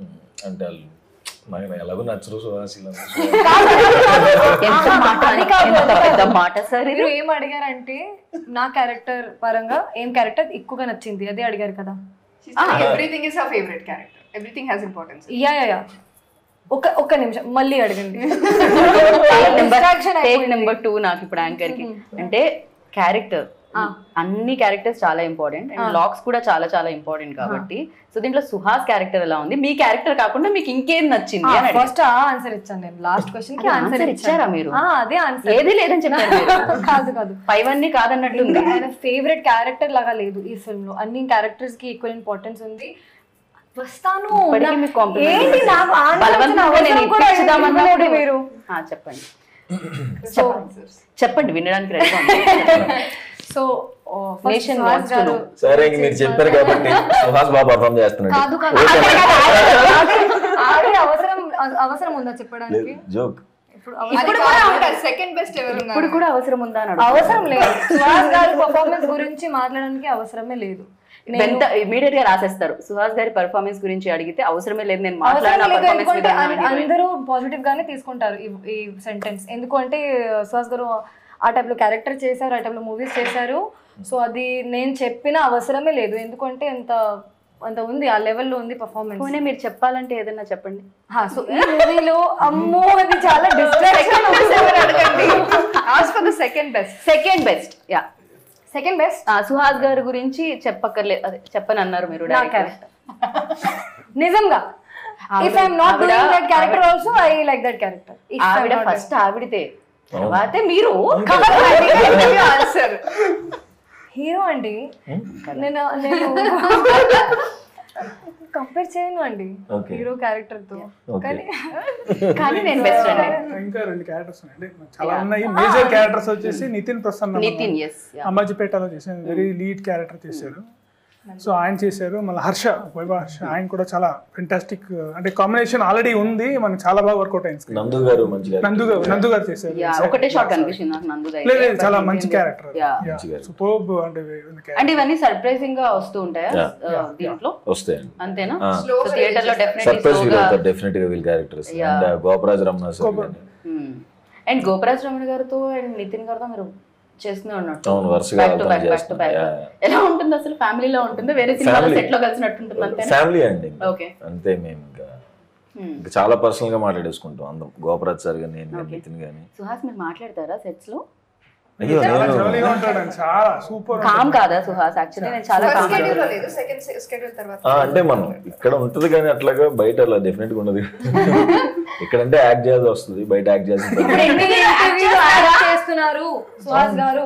అంటే ఎలాగో నచ్చరు సుహాస్. మీరు ఏం అడిగారంటే నా క్యారెక్టర్ పరంగా ఏం క్యారెక్టర్ ఎక్కువగా నచ్చింది అదే అడిగారు కదా. Everything is our favourite character, everything has importance. Yeah ఒక్క నిమిషం మళ్ళీ అడగండి. నెంబర్ 2 నాకు ఇప్పుడు యాంకర్ కి అంటే క్యారెక్టర్, అన్ని క్యారెక్టర్స్ చాలా ఇంపార్టెంట్ అండ్ లాక్స్ కూడా చాలా చాలా ఇంపార్టెంట్ కాబట్టి. సో దీంట్లో సుహాస్ క్యారెక్టర్ ఎలా ఉంది, మీ క్యారెక్టర్ కాకుండా మీకు ఇంకేం నచ్చింది? ఫస్ట్ ఆన్సర్ ఇచ్చాను నేను, లాస్ట్ క్వశ్చన్ కి ఆన్సర్ ఇచ్చారా మీరు? అదే ఆన్సర్, ఏది లేదని చెప్పారు. కాదు పైవన్నీ కాదన్నట్టుంది. ఆయన ఫేవరెట్ క్యారెక్టర్ లాగా లేదు ఈ ఫిల్మ్ లో, అన్ని క్యారెక్టర్స్ కి ఈక్వల్ ఇంపార్టెన్స్ ఉంది. వస్తాను మీరు చెప్పండి వినడానికి రెడీగా. సో సరే మీరు చెప్పారు కాబట్టి సుహాస్ బాగా పర్ఫార్మ్ చేస్తున్నాడు. అవసరం ఉందా చెప్పడానికి? జోక్. సెకండ్ బెస్ట్ ఇప్పుడు కూడా అవసరం ఉందా? అవసరం లేదు. సుహాస్ గారి పర్ఫార్మెన్స్ గురించి మాట్లాడడానికి అవసరమే లేదు. ఇమీడియట్ గా రాసేస్తారు. సుహాస్ గారి పర్ఫార్మెన్స్ గురించి అడిగితే అవసరమే లేదు నేను అందరూ పాజిటివ్ గానే తీసుకుంటారు ఈ సెంటెన్స్. ఎందుకంటే సుహాస్ గారు ఆ టైప్ లో క్యారెక్టర్ చేశారు, ఆ టైప్ లో మూవీస్ చేశారు. సో అది నేను చెప్పిన అవసరమే లేదు, ఎందుకంటే అంత ఉంది, ఆ లెవెల్లో ఉంది పర్ఫార్మెన్స్. మీరు చెప్పాలంటే ఏదన్నా చెప్పండి. సో ఈ మూవీలో అమ్మో అది చాలా distraction. Second best yeah second best Suhas గారి గురించి చెప్పక్కర్లేదు, అదే చెప్పని అన్నారు మీరు. నిజంగా if I'm not doing that character also I like that character. ఆవిడ ఫస్ట్ ఆవిడితే, తర్వాతే మీరు ఆన్సర్. హీరో అండి, నేను కంపేర్ చేయను అండి హీరో క్యారెక్టర్ తో. కానీ నేను బెస్ట్ అండి. ఇంకా 2 క్యారెక్టర్స్ ఉన్నాయండి, చాలా ఉన్నాయి. మేజర్ క్యారెక్టర్స్ వచ్చేసి నితిన్ ప్రసన్న, అంబాజీపేటలో చేశారు, వెరీ లీడ్ క్యారెక్టర్ చేశారు. సో ఆయన చేశారు. మళ్ళీ వైభవ్ హర్ష, ఆయన కూడా చాలా ఫెంటాస్టిక్, అంటే కాంబినేషన్ ఆల్రెడీ ఉంది, మనకి చాలా బాగా వర్కౌట్ అయింది. నందు గారు చేశారు. ఒకటే షాట్ కనిపిస్తుంది నాకు నందు గారు. లేదు చాలా మంచి క్యారెక్టర్, సూపర్బ్. అంటే ఇవన్నీ సర్ప్రైజింగ్ గా వస్తూ ఉంటాయా దీంట్లో? వస్తాయి అంతేనా? థియేటర్ లో డెఫినెట్ గా వీళ్ళ characters. And Goparaj Ramana sir and Goparaj Ramana గారితో అండ్ నితిన్ గారితో మీరు చేస్తూనే ఉన్నట్టు అవును, వరుసగా బ్యాక్ టు వెళ్తాం, బ్యాక్ చేస్తాం. ఎలా ఉంటుంది అసలు? ఫ్యామిలీలో ఉంటుందా, వేరే సినిమాలో Family. సెట్ లో కలిసినట్టు ఉంటుంది అంతే? ఫ్యామిలీ అండి ఓకే. అంతే. మేము ఇంకా చాలా పర్సనల్ గా మాట్లాడేసుకుంటాం అందరం, గోపరాజ్ సార్ గానీ, నేను నితిన్ గానీ. సుహాస్ మీరు మాట్లాడతారా సెట్స్ లో? అయ్యో నేను జోలీగా ఉంటాడండి, చాలా సూపర్. కామ్ కాదా సుహాస్? యాక్చువల్లీ నేను చాలా కామ్. స్కెడ్యూల్ లేదు, సెకండ్ స్కెడ్యూల్ తర్వాత అంటే మనం ఇక్కడ ఉంటది కానీ అట్లాగా బయట అలా డెఫినెట్ గా ఉండదు. ఇక్కడంటే యాక్ట్ చేయాల్సి వస్తుంది, బయట యాక్ట్ చేయాల్సి చేస్తున్నారు సుహాస్ గారు.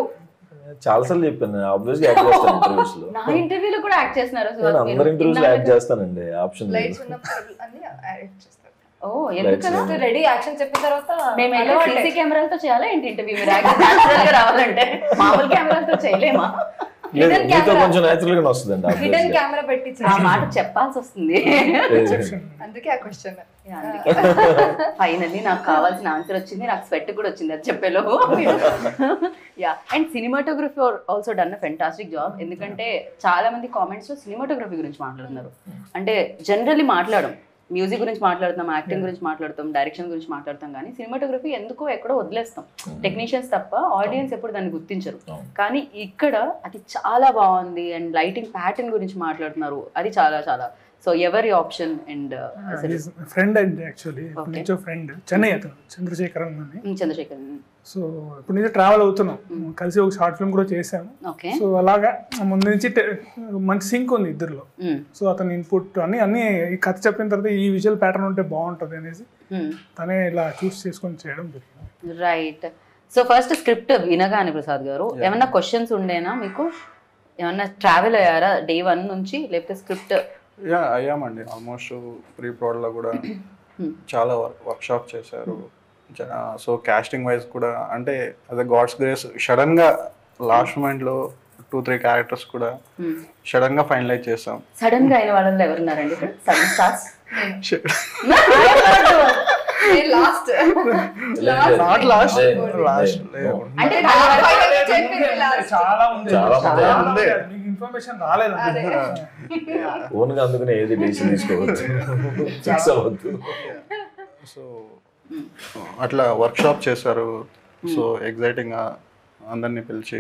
చాలాసార్లు చెప్పాను, ఆబ్వియస్ గా యాక్ట్ చేస్తాను ఇంటర్వ్యూస్ లో. నా ఇంటర్వ్యూలో కూడా యాక్ట్ చేస్తున్నారు నేను సుహాస్ అందరి ఇంటర్వ్యూస్ లో యాక్ట్ చేస్తానండి, ఆప్షన్ లేదు. లైట్స్ ఉన్నప్పుడు అన్ని యాడ్ చేస్తారు. ఓ ఎందుకలా? రెడీ యాక్షన్ చెప్పిన తర్వాత మేము సీసీ కెమెరాలతో చేయాలా ఏంటి ఇంటర్వ్యూ? మీరు న్యాచురల్ గా రావాలంటే మామూలు కెమెరాలతో చేయలేమా? లేదు, మీతో కొంచెం నేచురల్ గానే వస్తుందండి హిడెన్ obvious గా. కెమెరా పెట్టి ఆ మాట చెప్పాల్సి వస్తుంది. అందుకే ఆ క్వశ్చన్. ఫైనల్లీ నాకు కావాల్సిన ఆన్సర్ వచ్చింది, నాకు స్వెట్ కూడా వచ్చింది అది చెప్పేలోపు. Yeah, and cinematography also done a fantastic job. ఎందుకంటే చాలా మంది కామెంట్స్ లో సినిమాటోగ్రఫీ గురించి మాట్లాడుతున్నారు. అంటే జనరల్లీ మాట్లాడడం, మ్యూజిక్ గురించి మాట్లాడుతాం, యాక్టింగ్ గురించి మాట్లాడతాం, డైరెక్షన్ గురించి మాట్లాడతాం, కానీ సినిమాటోగ్రఫీ ఎందుకో ఎక్కడో వదిలేస్తాం. టెక్నీషియన్స్ తప్ప ఆడియన్స్ ఎప్పుడు దాన్ని గుర్తించరు. కానీ ఇక్కడ అది చాలా బాగుంది. అండ్ లైటింగ్ ప్యాటర్న్ గురించి మాట్లాడుతున్నారు, అది చాలా చాలా. సో ఎవరి ఆప్షన్ అండ్ ఫ్రెండ్ అండి, యాక్చువల్లీ నుంచో ఫ్రెండ్, చెన్నై అతను చంద్రశేఖరన్ అని. చంద్రశేఖర్. సో ఇప్పుడు నుంచి ట్రావెల్ అవుతున్నాం, కలిసి ఒక షార్ట్ ఫిల్మ్ కూడా చేసాము. ఓకే. సో అలాగా ముందు నుంచి మంచి సింక్ ఉంది ఇద్దరిలో. సో అతని ఇన్పుట్ అన్ని ఈ కథ చెప్పిన తర్వాత ఈ విజువల్ ప్యాటర్న్ ఉంటే బాగుంటుంది అనేసి తనే ఇలా చూస్ చేసుకొని చేయడం జరిగింది. రైట్. సో ఫస్ట్ స్క్రిప్ట్ వినగానే ప్రసాద్ గారు ఏమన్నా క్వశ్చన్స్ ఉండేనా మీకు? ఏమన్నా ట్రావెల్ అయ్యారా డే 1 నుంచి, లేకపోతే స్క్రిప్ట్? యా అయ్యామండి, ఆల్మోస్ట్ ప్రీ ప్రోడ్లో కూడా చాలా వర్క్షాప్ చేశారు. సో కాస్టింగ్ వైజ్ కూడా అంటే అదే గాడ్స్ గ్రేస్ సడన్ గా లాస్ట్ మూమెంట్ లో 2-3 క్యారెక్టర్స్ కూడా సడన్ గా ఫైనలైజ్ చేసాం. సడన్ గా అయిన వాళ్ళలో ఎవరున్నారండి ఇక్కడ? Sudden stars last not lost అంటే చాలా ఉంది, చాలా ఉంది. మీకు ఇన్ఫర్మేషన్ రాలేదండి. ఓన్ గా అందుకనే ఏది డెసిషన్ తీసుకోవచ్చు, ఫిక్స్ అవ్వద్దు. సో అట్లా వర్క్షాప్ చేశారు. సో ఎగ్జైటింగ్ గా అందరినీ పిలిచి.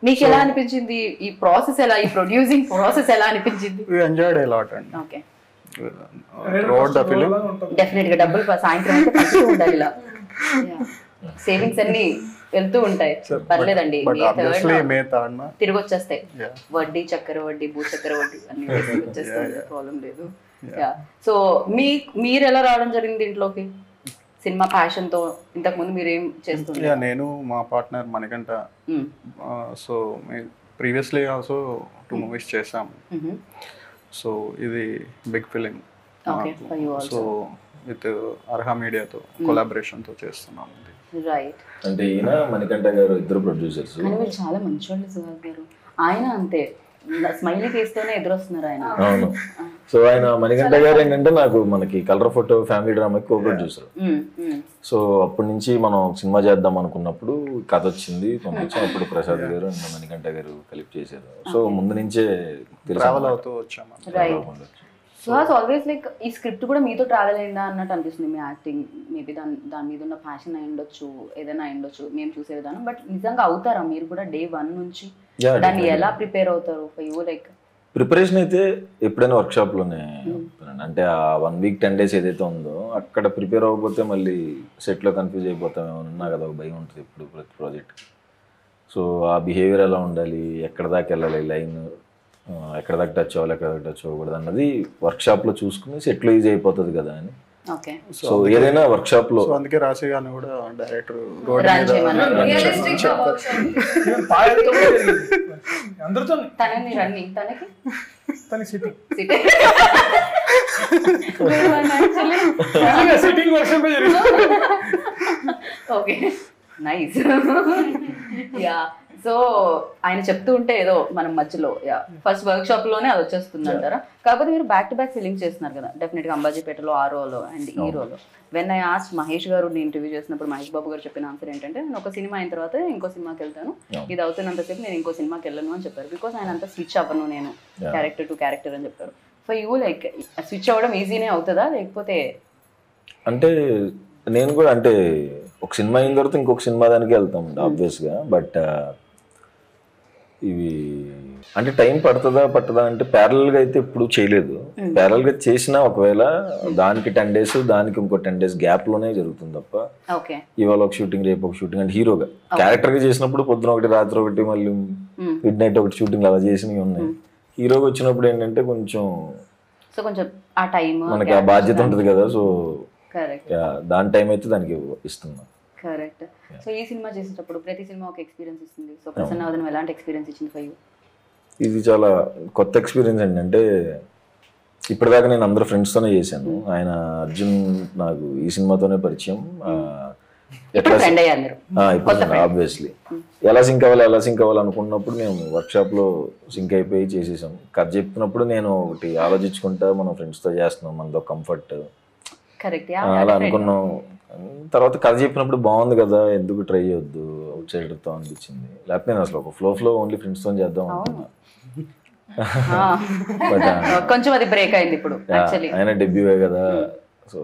మీకు ఎలా అనిపించింది ఈ ప్రాసెస్? ఎలా, ఈ ప్రొడ్యూసింగ్ ప్రాసెస్ ఎలా అనిపించింది? we enjoyed a lot and okay. throughout the film definite గా డబ్బులు సాయంత్రం అయితే పంచుతూ ఉండాలి ఇలా. సేవింగ్స్ అన్ని వెళ్తూ ఉంటాయి, పర్లేదండి. but obviously మే తాడ్న తిరిగి వచ్చేస్తాయి. Yeah. వడ్డీ, చక్కెర వడ్డీ, భూ చక్కెర వడ్డీ అన్ని వచ్చేస్తాయి, ప్రాబ్లం లేదు. సో మీరు ఎలా రావడం జరిగింది దీంట్లోకి? సినిమా ప్యాషన్ తో ఇంతకు ముందు మీరు ఏం చేస్తున్నారు? నేను మా partner Manikanta. So previously also 2 movies చేసాం. సో ఇది big film. So with Arha మీడియాతో కొలాబరేషన్ తో చేస్తున్నాం. రైట్. అంటే ఈయన మణికంఠ గారు ఇద్దరు ప్రొడ్యూసర్స్. కానీ మీరు చాలా మంచోళ్ళు సుహాస్ గారు. ఆయన అంతే స్మైలీ ఫేస్ తోనే ఎదురొస్తున్నారు ఆయన. అవును. సో ఆయన మణికంఠ గారు ఏంటంటే నాకు మనకి కలర్ ఫోటో ఫ్యామిలీ డ్రామాకి కో ప్రొడ్యూసర్. సో అప్పటి నుంచి మనం సినిమా చేద్దాం అనుకున్నప్పుడు కథ వచ్చింది, పంపించాం. అప్పుడు ప్రసాద్ గారు అండ్ మణికంఠ గారు కలిపి చేశారు. సో ముందు నుంచే ట్రావెల్ అవుతూ వచ్చాము. సుహాస్ ఆల్వేస్ లైక్ ఈ స్క్రిప్ట్ కూడా మీతో ట్రావెల్ అయిందా అన్నట్టు అనిపిస్తుంది. మీ యాక్టింగ్ మేబీ దాని మీద ఉన్న ప్యాషన్ అయి ఉండొచ్చు, ఏదైనా అయి ఉండొచ్చు మేము చూసే విధానం. బట్ నిజంగా అవుతారా మీరు కూడా డే 1 నుంచి? దాన్ని ఎలా ప్రిపేర్ అవుతారు? యూ లైక్ ప్రిపరేషన్ అయితే ఎప్పుడైనా వర్క్షాప్ లోనే అంటే ఆ 1 వీక్ 10 days ఏదైతే ఉందో అక్కడ ప్రిపేర్ అవ్వకపోతే మళ్ళీ సెట్ లో కన్ఫ్యూజ్ అయిపోతామేమో నాకు అదొక భయం ఉంటుంది ఇప్పుడు ప్రతి ప్రాజెక్ట్. సో ఆ బిహేవియర్ ఎలా ఉండాలి, ఎక్కడ దాకా వెళ్ళాలి, లైన్ ఎక్కడ దాకా టచ్ అవ్వాలి, ఎక్కడ దాకా టచ్ అవ్వకూడదు అన్నది వర్క్షాప్ లో చూసుకుని సెట్ లో ఈజీ అయిపోతుంది కదా అని. సో ఏదైనా వర్క్షాప్ లో అందుకే రాశి గారిని కూడా డైరెక్టర్ అందరితో తనని రన్నింగ్ తనకి తనకి సిట్టింగ్ యాక్చువల్లీ సిట్టింగ్ వర్షన్ పై జరిగింది. Okay, nice. యా, సో ఆయన చెప్తూ ఉంటే ఏదో మనం మధ్యలో ఫస్ట్ వర్క్ షాప్ లోనే అది వచ్చేస్తుంది అంటారా? కాకపోతే మీరు బ్యాక్ టు బ్యాక్ ఫిలింగ్ చేస్తున్నారు కదా, డెఫినెట్ గా అంబాజీపేటలో ఆ రోలో అండ్ ఈ రోలో. వెన్ ఐ ఆస్ట్ మహేష్ గారు ఇంటర్వ్యూ చేసినప్పుడు మహేష్ బాబు గారు చెప్పిన ఆన్సర్ ఏంటంటే, నేను ఒక సినిమా అయిన తర్వాత ఇంకో సినిమాకి వెళ్తాను, ఇది అవుతున్నంతసేపు నేను ఇంకో సినిమాకి వెళ్ళను అని చెప్పారు. బికాస్ ఆయన అంతా స్విచ్ అవ్వను నేను క్యారెక్టర్ టు క్యారెక్టర్ అని చెప్పారు. ఫర్ యూ లైక్ స్విచ్ అవ్వడం ఈజీనే అవుతుందా లేకపోతే? అంటే నేను కూడా అంటే ఒక సినిమా అయిన తర్వాత ఇంకొక సినిమా దానికి వెళ్తాం ఆబ్వియస్గా. బట్ ఇవి అంటే టైం పట్టదా అంటే ప్యారల్గా అయితే ఎప్పుడు చేయలేదు. ప్యారల్గా చేసినా ఒకవేళ దానికి 10 days దానికి ఇంకో 10 days గ్యాప్లోనే జరుగుతుంది తప్ప ఇవాళ ఒక షూటింగ్ రేపు ఒక షూటింగ్ అంటే హీరోగా క్యారెక్టర్గా చేసినప్పుడు పొద్దున ఒకటి రాత్రి ఒకటి మళ్ళీ మిడ్ నైట్ ఒకటి షూటింగ్ అలా చేసినవి ఉన్నాయి. హీరోగా వచ్చినప్పుడు ఏంటంటే కొంచెం ఆ టైం మనకి ఆ బాధ్యత ఉంటుంది కదా. సో దాని టైం అయితే దానికి ఇస్తున్నాం. కరెక్ట్. సో ఈ సినిమా చేసేటప్పుడు ప్రతి సినిమా ఒక ఎక్స్పీరియన్స్ ఇస్తుంది. సో ప్రసన్నవదనం ఎలాంటి ఎక్స్పీరియన్స్ ఇచ్చింది ఫర్ యూ? ఇది చాలా కొత్త ఎక్స్పీరియన్స్ అండి. అంటే ఇప్పటిదాకా నేను అందరు ఫ్రెండ్స్తోనే చేశాను. ఆయన అర్జున్ నాకు ఈ సినిమాతోనే పరిచయం. ఇప్పుడు ఆబ్వియస్లీ ఎలా సింక్ అవ్వాలి అనుకున్నప్పుడు మేము వర్క్షాప్లో సింక్ అయిపోయి చేసేసాం. కథ చెప్తున్నప్పుడు నేను ఒకటి ఆలోచించుకుంటా మనం ఫ్రెండ్స్తో చేస్తున్నాం, మనతో కంఫర్ట్ అలా అనుకున్నాం. తర్వాత కథ చెప్పినప్పుడు బాగుంది కదా, ఎందుకు ట్రై చేయొద్దు అవుట్ సైడర్తో అనిపించింది. లేకపోతే నేను అసలు ఒక ఫ్లో ఓన్లీ ఫ్రెండ్స్తో చేద్దాం అనుకున్నా. కొంచెం అది బ్రేక్ అయింది ఇప్పుడు. ఆయన డెబ్యూవే కదా, సో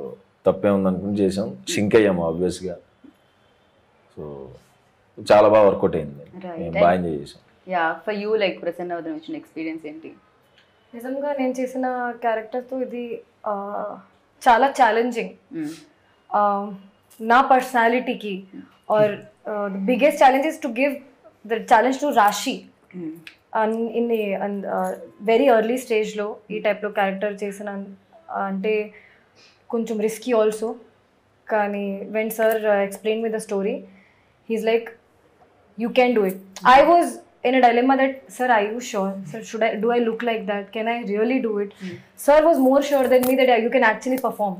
తప్పే ఉంది అనుకుని చేసాం. సింక్ అయ్యాము ఆబ్వియస్గా. సో చాలా బాగా వర్కౌట్ అయింది, బాగా ఎంజాయ్ చేసాం. ఫర్ యూ లైక్ ప్రసన్నవదనం ఇచ్చిన ఎక్స్పీరియన్స్ ఏంటి? నిజంగా నేను చేసిన క్యారెక్టర్తో ఇది చాలా ఛాలెంజింగ్ నా పర్సనాలిటీకి. Or the biggest challenge is to give the challenge to Rashi in very early స్టేజ్లో ఈ టైప్లో క్యారెక్టర్ చేసిన అంటే కొంచెం రిస్కీ ఆల్సో. కానీ when sir explain me the story he's like you can do it. I was in a dilemma that, sir, are you sure? Sir, do I look like that? Can I really do it? Sir was more sure than me that you can actually perform.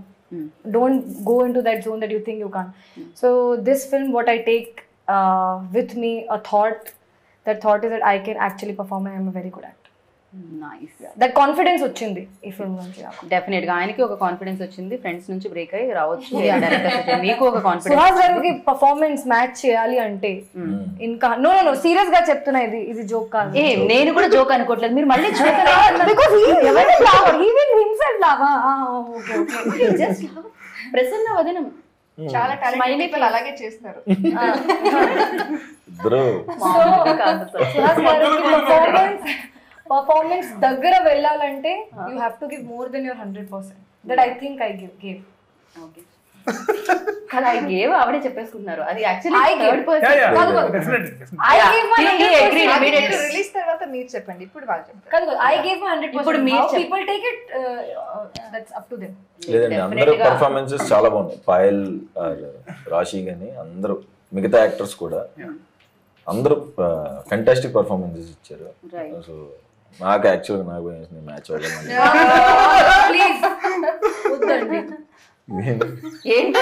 Don't go into that zone that you think you can't. So this film, what I take with me, that thought is that I can actually perform and I am a very good actor. Nice. That confidence వచ్చింది ఈ ఫిల్మ్ నుంచి. డెఫినెట్ గా ఆయనకి ఒక కాన్ఫిడెన్స్ వచ్చింది, ఫ్రెండ్స్ నుంచి బ్రేక్ అయ్యి రావచ్చు. మీకు ఒక కాన్ఫిడెన్స్. సుహాస్ గారికి పర్ఫార్మెన్స్ మ్యాచ్ చేయాలి అంటే ఇంకా నో సీరియస్ గా చెప్తున్నా, ఇది జోక్ కాదు. నేను కూడా జోక్ అనుకోవట్లేదు, మీరు మళ్ళీ ప్రసన్నవదనం చాలా టాలెంట్ అలాగే చేస్తారు. పర్ఫార్మెన్స్ దగ్గర వెళ్ళాలంటే you have to give more than your 100%. That I think I gave. Okay, కానీ ఐ గేవ్ ఆవిడే చెప్పేసుకుంటున్నారు. అది యాక్చువల్లీ థర్డ్ పర్సన్. రిలీజ్ తర్వాత మీరు చెప్పండి, ఇప్పుడు వాళ్ళు చెప్తారు. కాదు, ఐ గేవ్ 100%. ఇప్పుడు మీరు people take it, that's up to them. లేదండి, అందరూ పర్ఫార్మెన్సెస్ చాలా బాగున్నాయి. పాయల్, రాశి గాని అందరూ, మిగతా యాక్టర్స్ కూడా అందరూ ఫెంటాస్టిక్ పర్ఫార్మెన్సెస్ ఇచ్చారు. సో నాకు యాక్చువల్గా నాకు మ్యాచ్ అవ్వలేదు. ఏంటి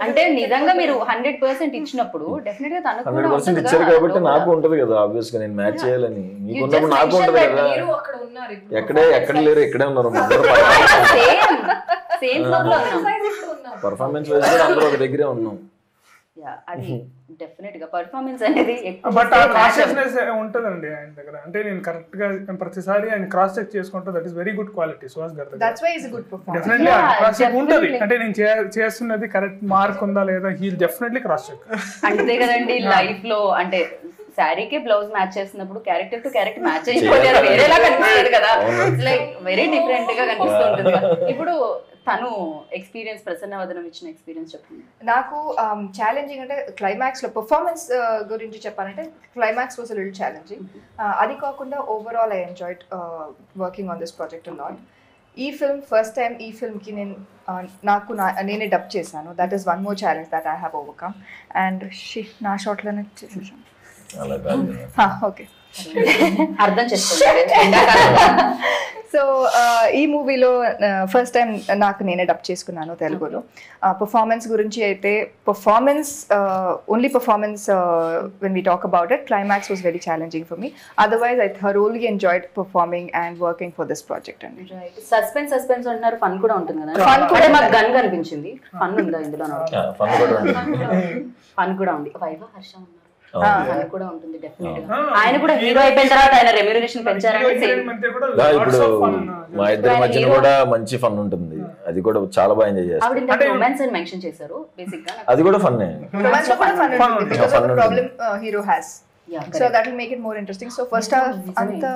అంటే నిజంగా మీరు 100% ఇచ్చినప్పుడు డెఫినెట్ గా తనకు 100% ఇచ్చారు కాబట్టి నాకు ఉంటది కదా, ఆబ్వియస్ గా నేను మ్యాచ్ చేయాలని. మీకున్నప్పుడు నాకు ఉంటది కదా. ఎక్కడ లేరు, ఇక్కడే ఉన్నారు. పర్ఫార్మెన్స్ వైజ్ కూడా అందరూ ఒక దగ్గరే ఉన్నాం. అది డెఫినెట్ గా పర్ఫార్మెన్స్ అనేది బట్ ఆ కాన్షియస్నెస్ ఉంటదండి ఆయన దగ్గర. అంటే నేను కరెక్ట్ గా ప్రతిసారి ఆయన క్రాస్ చెక్ చేసుకుంటా. That is very good quality Suhas గారి. That's why is good performance. Definitely cross check ఉంటది. అంటే నేను చేస్తున్నది కరెక్ట్ మార్క్ ఉందా లేదా, హీ డెఫినెట్లీ క్రాస్ చెక్. అంతే కదండి లైఫ్ లో. అంటే శారీకి బ్లౌజ్ మ్యాచ్ చేస్తున్నప్పుడు క్యారెక్టర్ టు క్యారెక్టర్ మ్యాచ్ అయిపోతే వేరేలా కనిపిస్తుంది కదా, లైక్ వెరీ డిఫరెంట్ గా కనిపిస్తూ ఉంటుంది. ఇప్పుడు తను ఎక్స్పీరియన్స్, ప్రసన్నవదనం ఇచ్చిన ఎక్స్పీరియన్స్ చెప్పండి. నాకు ఛాలెంజింగ్ అంటే క్లైమాక్స్ లో పర్ఫార్మెన్స్ గురించి చెప్పాలంటే క్లైమాక్స్ వాజ్ లిటిల్ ఛాలెంజింగ్. అది కాకుండా overall I enjoyed working on this project a lot. ఈ ఫిల్మ్ ఫస్ట్ టైం ఈ ఫిల్మ్కి నేనే డబ్ చేశాను. That is one more challenge that I have overcome. And నా షాట్లోనే చేసేసాను. ఓకే, అర్థం చేసుకోండి. సో ఈ మూవీలో ఫస్ట్ టైం నేనే డబ్ చేసుకున్నాను తెలుగులో. పర్ఫార్మెన్స్ గురించి అయితే only performance when we talk about it, climax was very challenging for me. Otherwise I thoroughly enjoyed performing and working for this project అండి. సస్పెన్స్ అంటున్నారు, ఫన్ కూడా ఉంటుంది కదా. ఫన్ కూడా మాకు గన్ కనిపించింది. ఫన్ ఉందా ఇందులో? ఫన్ కూడా ఉంది. వైభవ్, హర్ష ఉన్నారు, కూడా ఉంటుంది డెఫినెట్ గా. ఆయన కూడా హీరో అయిపోయిన తర్వాత ఆయన రెమ్యూనరేషన్ పెంచారంటే ఇప్పుడు మా ఇద్దరి మధ్యన కూడా మంచి ఫన్ ఉంటుంది. అది కూడా చాలా బాగా ఎంజాయ్ చేస్తాను. ఆవిడ ఇంత రొమాన్స్ అని మెన్షన్ చేశారు బేసిక్ గా. అది కూడా ఫన్నే. రొమాన్స్ లో కూడా ఫన్ ఉంటుంది because of the problem hero has. So that will make it more interesting. So first half అంతా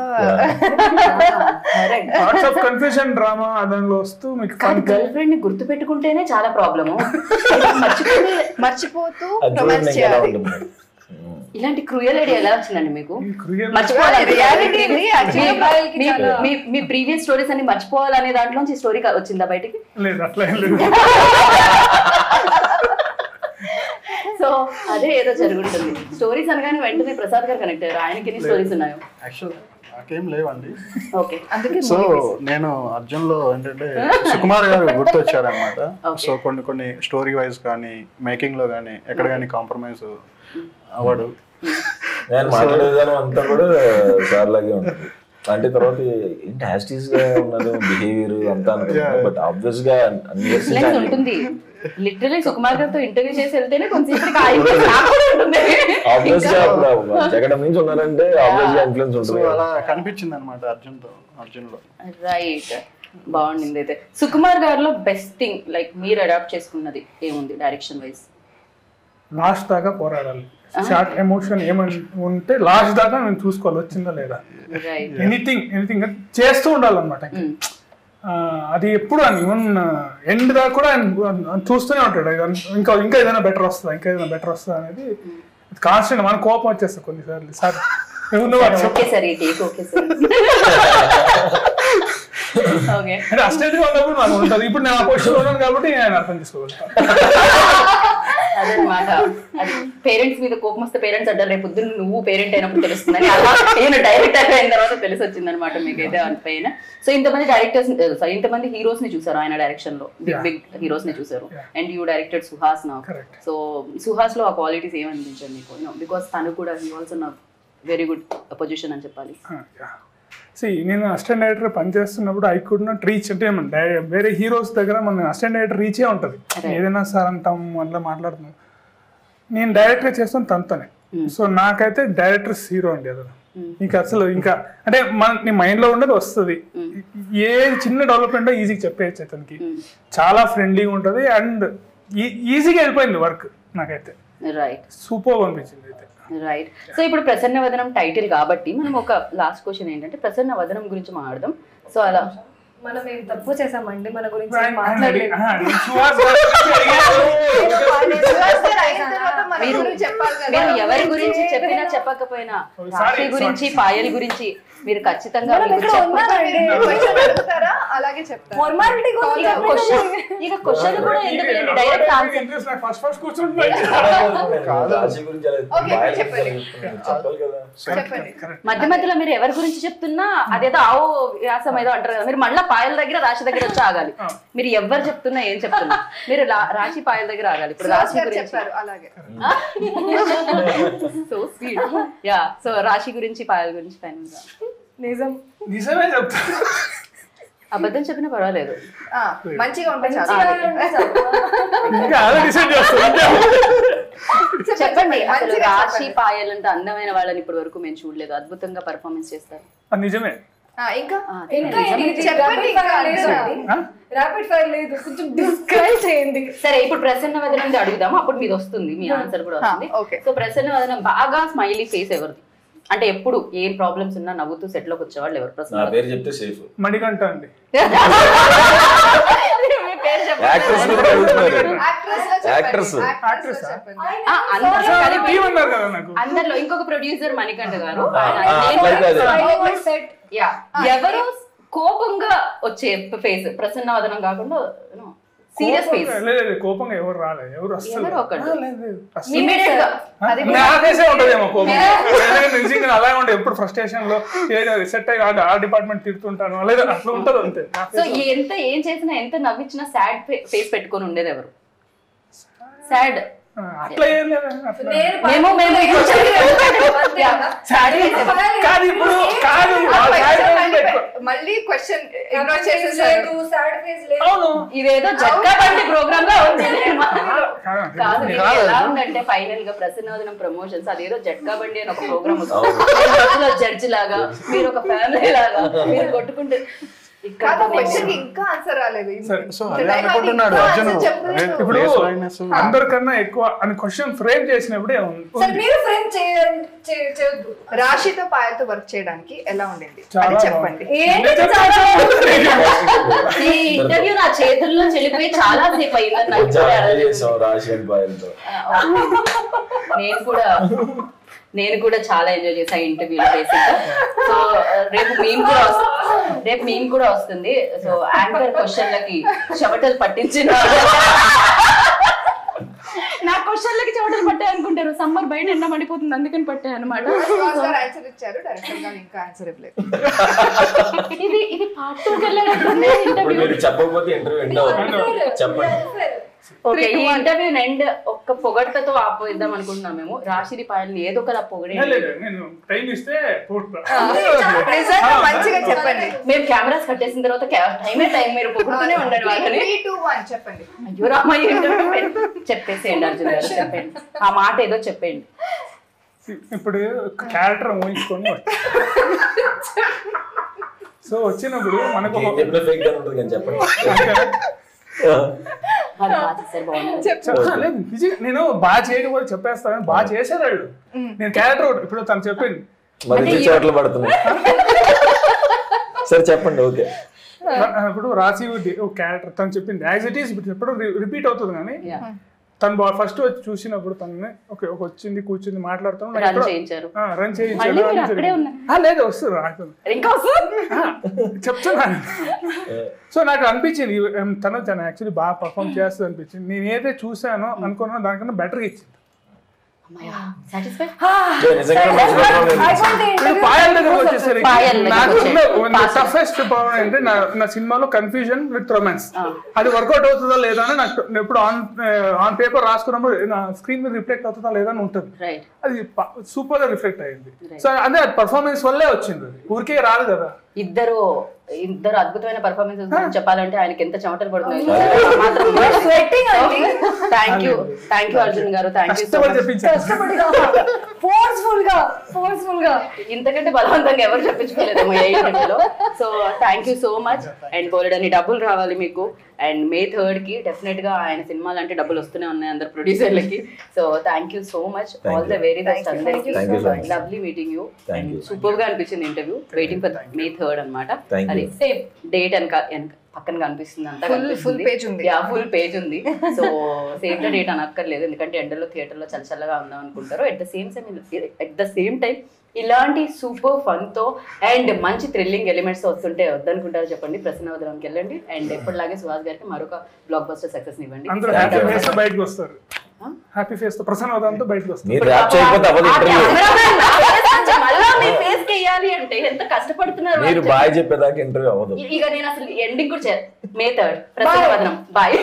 థాట్స్ ఆఫ్ కన్ఫ్యూజన్ డ్రామా దానిలో వస్తూ మీకు గర్ల్ ఫ్రెండ్ ని గుర్తు పెట్టుకుంటేనే చాలా ప్రాబ్లము. మర్చిపోతూ రొమాన్స్ చేయాలి. ఇలాంటి క్రూయల్ ఐడియా ఎలా వచ్చిందండి మీకు? రియాలిటీ మీ ప్రీవియస్ స్టోరీస్ అన్ని మర్చిపోవాలనే దాంట్లోంచి స్టోరీ వచ్చిందా బయటికి? లేదు, అట్లా ఏం లేదు. సో అదే ఏదో జరుగుతుంది. స్టోరీస్ అనగానే వెంటనే ప్రసాద్ గారు కనెక్ట్ అయ్యారు. ఆయనకి ఎన్ని స్టోరీస్ ఉన్నాయో? యాక్చువల్ నాకేం లేవండి. ఓకే, అందుకే సో నేను అర్జున్ లో ఏంటంటే సుకుమార్ గారు గుర్తొచ్చారనమాట. సో కొన్ని స్టోరీ వైజ్ కానీ మేకింగ్ లో కానీ ఎక్కడ కానీ కాంప్రమైజ్ అవ్వడు. నేను మాట్లాడే విధానం అంతా కూడా సార్ లాగే ఉంటుంది. అంటే తర్వాత ఏంటి యాస్టీస్ గా ఉన్నది బిహేవియర్ అంతా అనుకుంటున్నాను. బట్ ఆబ్వియస్ గా ఉంటుంది. లిటరలీ సుకుమార్ గారితో ఇంటర్వ్యూ చేసి వెళ్తేనే కొంచెం ఆబ్వియస్ గా జగడం నుంచి ఉన్నారంటే ఆబ్వియస్ గా ఇన్ఫ్లుయెన్స్ ఉంటుంది. అలా కనిపించింది అనమాట అర్జున్ లో. రైట్, బాగుంది. అయితే సుకుమార్ గారిలో బెస్ట్ థింగ్ లైక్ మీరు అడాప్ట్ చేసుకున్నది ఏముంది డైరెక్షన్ వైజ్? లాస్ట్ దాకా పోరాడాలి. షార్ట్ ఎమోషన్ ఏమని ఉంటే లాస్ట్ దాకా నేను చూసుకోవాలి వచ్చిందా లేదా. ఎనీథింగ్ చేస్తూ ఉండాలన్నమాట. అది ఎప్పుడు అని ఈవెన్ ఎండ్ దాకా కూడా ఆయన చూస్తూనే ఉంటాడు. ఇంకా ఏదైనా బెటర్ వస్తుందా అనేది కాన్స్టెంట్. మన కోపం వచ్చేస్తా కొన్నిసార్లు. సార్ అంటే అస్టేట్ ఉన్నప్పుడు నాకు ఉంటుంది. ఇప్పుడు నేను ఆ పొజిషన్ ఉన్నాను కాబట్టి నేను అర్థం చేసుకోగలుగుతాను. అదనమాట. అది పేరెంట్స్ మీద కోపం వస్తే పేరెంట్స్ అంటారు రేపు పొద్దున్న నువ్వు పేరెంట్ అయినప్పుడు తెలుస్తుందని. అలా నేను డైరెక్టర్ అయిన తర్వాత తెలిసి వచ్చింది అనమాట మీకైతే పైన. సో ఇంతమంది డైరెక్టర్స్, ఇంతమంది హీరోస్ ని చూసారు ఆయన డైరెక్షన్ లో, బిగ్ హీరోస్ ని చూసారు. అండ్ యూ డైరెక్టెడ్ సుహాస్ నా. సో సుహాస్ లో ఆ క్వాలిటీస్ ఏమనిపించారు మీకు? బికాస్ తను కూడా హీ ఆల్సో నా వెరీ గుడ్ పొజిషన్ అని చెప్పాలి. నేను అసిస్టెంట్ డైరెక్టర్ పనిచేస్తున్నప్పుడు ఐ కుడ్ నాట్ రీచ్. అంటే వేరే హీరోస్ దగ్గర మన అసిస్టెంట్ డైరెక్టర్ రీచే ఉంటుంది. ఏదైనా సార్ అంటాం అట్లా మాట్లాడుతున్నాం. నేను డైరెక్టర్ చేస్తాను తనతోనే. సో నాకైతే డైరెక్టర్స్ హీరో అండి. అసలు ఇంకా అంటే నీ మైండ్ లో ఉండదు వస్తుంది. ఏ చిన్న డెవలప్మెంట్ ఈజీగా చెప్పేయచ్చు అతనికి. చాలా ఫ్రెండ్లీగా ఉంటుంది అండ్ ఈజీగా వెళ్ళిపోయింది వర్క్. నాకైతే రైట్, సూపర్ అనిపించింది అయితే. రైట్. సో ఇప్పుడు ప్రసన్న వదనం టైటిల్ కాబట్టి మనం ఒక లాస్ట్ క్వశ్చన్ ఏంటంటే ప్రసన్న వదనం గురించి మాట్లాడదాం. సో అలా మనం ఏం తప్పు చేసామండి మన గురించి మీరు ఎవరి గురించి చెప్పినా చెప్పకపోయినా రాశి గురించి పాయల్ గురించి మీరు ఖచ్చితంగా అలాగే చెప్తారు. ఇక క్వశ్చన్ కూడా ఎందుకు డైరెక్ట్ ఆన్సర్. మధ్య మధ్యలో మీరు ఎవరి గురించి చెప్తున్నా అదేదో ఆవో వ్యాసం ఏదో అంటారు కదా, మీరు మళ్ళీ పాయల దగ్గర రాశి దగ్గర వచ్చి ఆగాలి. మీరు ఎవరు చెప్తున్నా ఏం చెప్తున్నా మీరు రాశి పాయల దగ్గర ఆగాలి. ఇప్పుడు రాశి గురించి అలాగే సో స్వీట్. యా, సో రాశి గురించి పాయల గురించి ఫైనల్ గా నిజమే చెప్తా. అబద్ధం చెప్పినా పర్వాలేదు, మంచిగా ఉంటుంది. చెప్పండి. అసలు రాశి పాయల్ అంటే అందమైన వాళ్ళని ఇప్పటి వరకు మేము చూడలేదు. అద్భుతంగా పర్ఫార్మెన్స్ చేస్తారు. నిజమే. ఇంకా ర్యాపిడ్ ఫైర్ లేదు, కొంచెం డిస్క్రైబ్ చేయండి. సరే, ఇప్పుడు ప్రసన్న వదనం అడుగుదాము, అప్పుడు మీది వస్తుంది, మీ ఆన్సర్ కూడా వస్తుంది. సో ప్రసన్న వదనం బాగా స్మైలీ ఫేస్ ఎవరిది? అంటే ఎప్పుడు ఏం ప్రాబ్లమ్స్ ఉన్నా నవ్వుతూ సెట్ లోకి వచ్చేవాళ్ళు ఎవరు? ప్రసన్న పేరు చెప్తే సేఫ్. మణికంఠ అండి. అందరిలో ఇంకొక ప్రొడ్యూసర్ మణికంఠ గారు. ఎవరు కోపంగా వచ్చే ఫేస్ ప్రసన్న వదనం కాకుండా సీరియస్ ఫేస్? కోపంగా ఎవరు రాలేదు, ఎవరు నిజంగా అలాగే ఉండే. ఎప్పుడు ఫ్రస్ట్రేషన్ లో సెట్ అయ్యి ఆ డిపార్ట్మెంట్ తిడుతుంటాను లేదా అట్లా ఉంటది అంతే. సో ఎంత ఏం చేసినా ఎంత నవ్వించినా సాడ్ ఫేస్ పెట్టుకొని ఉండేది ఎవరు? సాడ్ అట్లా ఏం లేదు. మళ్ళీ క్వశ్చన్ ఇదేదో జట్కా బండి ప్రోగ్రామ్ గా ఉంది. కాదు, ఎలా ఉందంటే ఫైనల్ గా ప్రసన్న వదనం ప్రమోషన్స్ అదేదో జట్కా బండి అని ఒక ప్రోగ్రామ్ వస్తుంది. జడ్జి లాగా మీరు ఒక ఫ్యామిలీ లాగా మీరు కొట్టుకుంటే కాదు క్వశ్చన్ ఇంకా ఆన్సర్ రాలేదు. సో అదే అనుకుంటున్నాడు అర్జున్. ఇప్పుడు అందరికన్నా ఎక్కువ అని క్వశ్చన్ ఫ్రేమ్ చేసినప్పుడే మీరు ఫ్రేమ్ చేయొద్దు. రాశితో పాయలతో వర్క్ చేయడానికి ఎలా ఉండింది చాలా అది చెప్పండి. ఈ ఇంటర్వ్యూ నా చేతుల్లో చెల్లిపోయి చాలా సేపు అయిందని నాకు కూడా అర్థమైంది. నేను కూడా చాలా ఎంజాయ్ చేసా ఇంటర్వ్యూలో బేసిక్. సో రేపు మేము కూడా వస్తుంది. సో యాంకర్ క్వశ్చన్లకి చెమటలు పట్టించిన నా క్వశ్చన్లకి చెమటలు పట్టాయి అనుకుంటారు. సమ్మర్ బయట ఎండ పడిపోతుంది అందుకని పట్టాయి అనమాట. ఆన్సర్ ఇచ్చారు డైరెక్టర్ గారు, ఇంకా ఆన్సర్ ఇవ్వలేదు. ఇది పార్ట్ 2 ఇంటర్వ్యూ చెప్పకపోతే ఇంటర్వ్యూ చెప్పండి. ఓకే, ఈ ఇంటర్వ్యూ ఎండ్ ఒక్క పొగడ్తతో ఆపోయిద్దాం అనుకుంటున్నాం మేము. రాశిది పాయల్ని ఏదో ఒకలా పొగడే. నేను టైం ఇస్తే మంచిగా చెప్పండి. మేము కెమెరాస్ కట్టేసిన తర్వాత టైం మీరు పొగుడుతూనే ఉండండి వాళ్ళని. 3, 2, 1 చెప్పండి. అయ్యో రామయ్య ఇంటర్వ్యూ చెప్పేసేయండి అర్జున్ గారు, చెప్పండి ఆ మాట ఏదో చెప్పండి. ఇప్పుడు క్యారెక్టర్ ఊహించుకొని సో వచ్చినప్పుడు మనకు నేను బాగా చేయకపోతే చెప్పేస్తాను, బాగా చేశారు వాళ్ళు. నేను క్యారెక్టర్ ఇప్పుడు తను చెప్పింది చోట్ల పడుతుంది. సరే చెప్పండి. ఓకే, ఇప్పుడు రాసి క్యారెక్టర్ తను చెప్పింది యాజ్ ఇట్ ఈస్ ఎప్పుడు రిపీట్ అవుతుంది. కానీ తను ఫస్ట్ వచ్చి చూసినప్పుడు తనని వచ్చింది కూర్చుంది మాట్లాడుతాను రన్ చేయించారు. లేదు వస్తుంది చెప్తున్నాను. సో నాకు అనిపించింది తను యాక్చువల్లీ బాగా పర్ఫామ్ చేస్తుంది అనిపించింది. నేను ఏదైతే చూసానో అనుకున్నా దానికన్నా బెటర్గా ఇచ్చింది. పాయల్ దగ్గర వచ్చేసరికి టఫెస్ట్ ప్రాబ్లం ఏంటంటే నా సినిమాలో కన్ఫ్యూజన్ విత్ రొమాన్స్. అది వర్కౌట్ అవుతుందా లేదా అని నాకు ఎప్పుడు ఆన్ పేపర్ రాసుకున్నప్పుడు నా స్క్రీన్ మీద రిఫ్లెక్ట్ అవుతుందా లేదా అని ఉంటుంది. అది సూపర్ గా రిఫ్లెక్ట్ అయింది. సో అదే పర్ఫార్మెన్స్ వల్లే వచ్చింది, అది ఊరికే రాదు కదా. ఇద్దరు అద్భుతమైన పర్ఫార్మెన్సెస్ చెప్పాలంటే ఆయనకి ఎంత చెమటలు పడుతున్నాయి. థ్యాంక్ యూ అర్జున్ గారు, థ్యాంక్ యూ. ఇంతకంటే బలవంతంగా ఎవరు చెప్పించుకోలేదేమో ఏ ఇంటర్వ్యూలో. So thank you so much. And బోలెడన్ని డబ్బులు రావాలి మీకు. అండ్ May 3rd కి డెఫినెట్ గా ఆయన సినిమాలు అంటే డబ్బులు వస్తూనే ఉన్నాయి అందరు ప్రొడ్యూసర్లకి. So thank you so much, all the very best అందరికి. Lovely meeting you. And super గా అనిపించింది interview. Waiting for May 3rd అనమాట. అది సేమ్ డేట్ పక్కన కనిపిస్తుంది, అంతా ఫుల్ పేజ్ ఉంది. ఫుల్ పేజ్ ఉంది. సో సేమ్ ద డేట్ అనక్కర్లేదు, ఎందుకంటే ఎండలో థియేటర్లో చల్లగా ఉందాం అనుకుంటారు. ఎట్ ద సేమ్ టైం ఇలాంటి సూపర్ ఫన్ తో అండ్ మంచి థ్రిల్లింగ్ ఎలిమెంట్స్ వస్తుంటే వద్దనుకుంటారు చెప్పండి. ప్రసన్న వదనంకి వెళ్ళండి. అండ్ ఎప్పటిలాగే సుహాస్ గారికి మరొక బ్లాక్ బస్టర్ సక్సెస్ ఇవ్వండి. హ్యాపీ ఫేస్ తో ప్రసన్న వదనంతో బయటకు వస్తారు. అంటే ఎంత కష్టపడుతున్నారు. మీరు బాయ్ చెప్పేదాకా ఇంటర్వ్యూ అవ్వదు. ఇక నేను అసలు ఎండింగ్ కూడా May 3rd Prasanna Vadanam. Bye.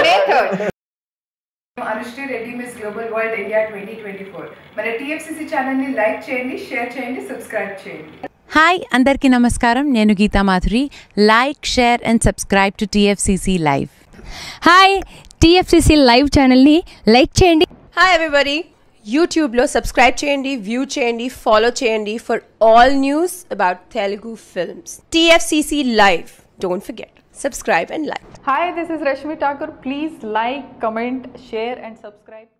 May 3rd. Anushree Reddy miss global world India 2024. మన TFCC ఛానల్ ని లైక్ చేయండి, షేర్ చేయండి, సబ్స్క్రైబ్ చేయండి. హాయ్ అందరికీ నమస్కారం, నేను Geetha Madhuri. Like, share and subscribe to TFCC live. Hi, TFCC live ఛానల్ని లైక్ చేయండి. హాయ్ ఎవ్రీబడి, యూట్యూబ్లో సబ్స్క్రైబ్ చేయండి, వ్యూ చేయండి, ఫాలో చేయండి for all news about Telugu films. TFCC live, don't forget, subscribe and like. Hi, this is Rashmi Thakur. Please like, comment, share and subscribe.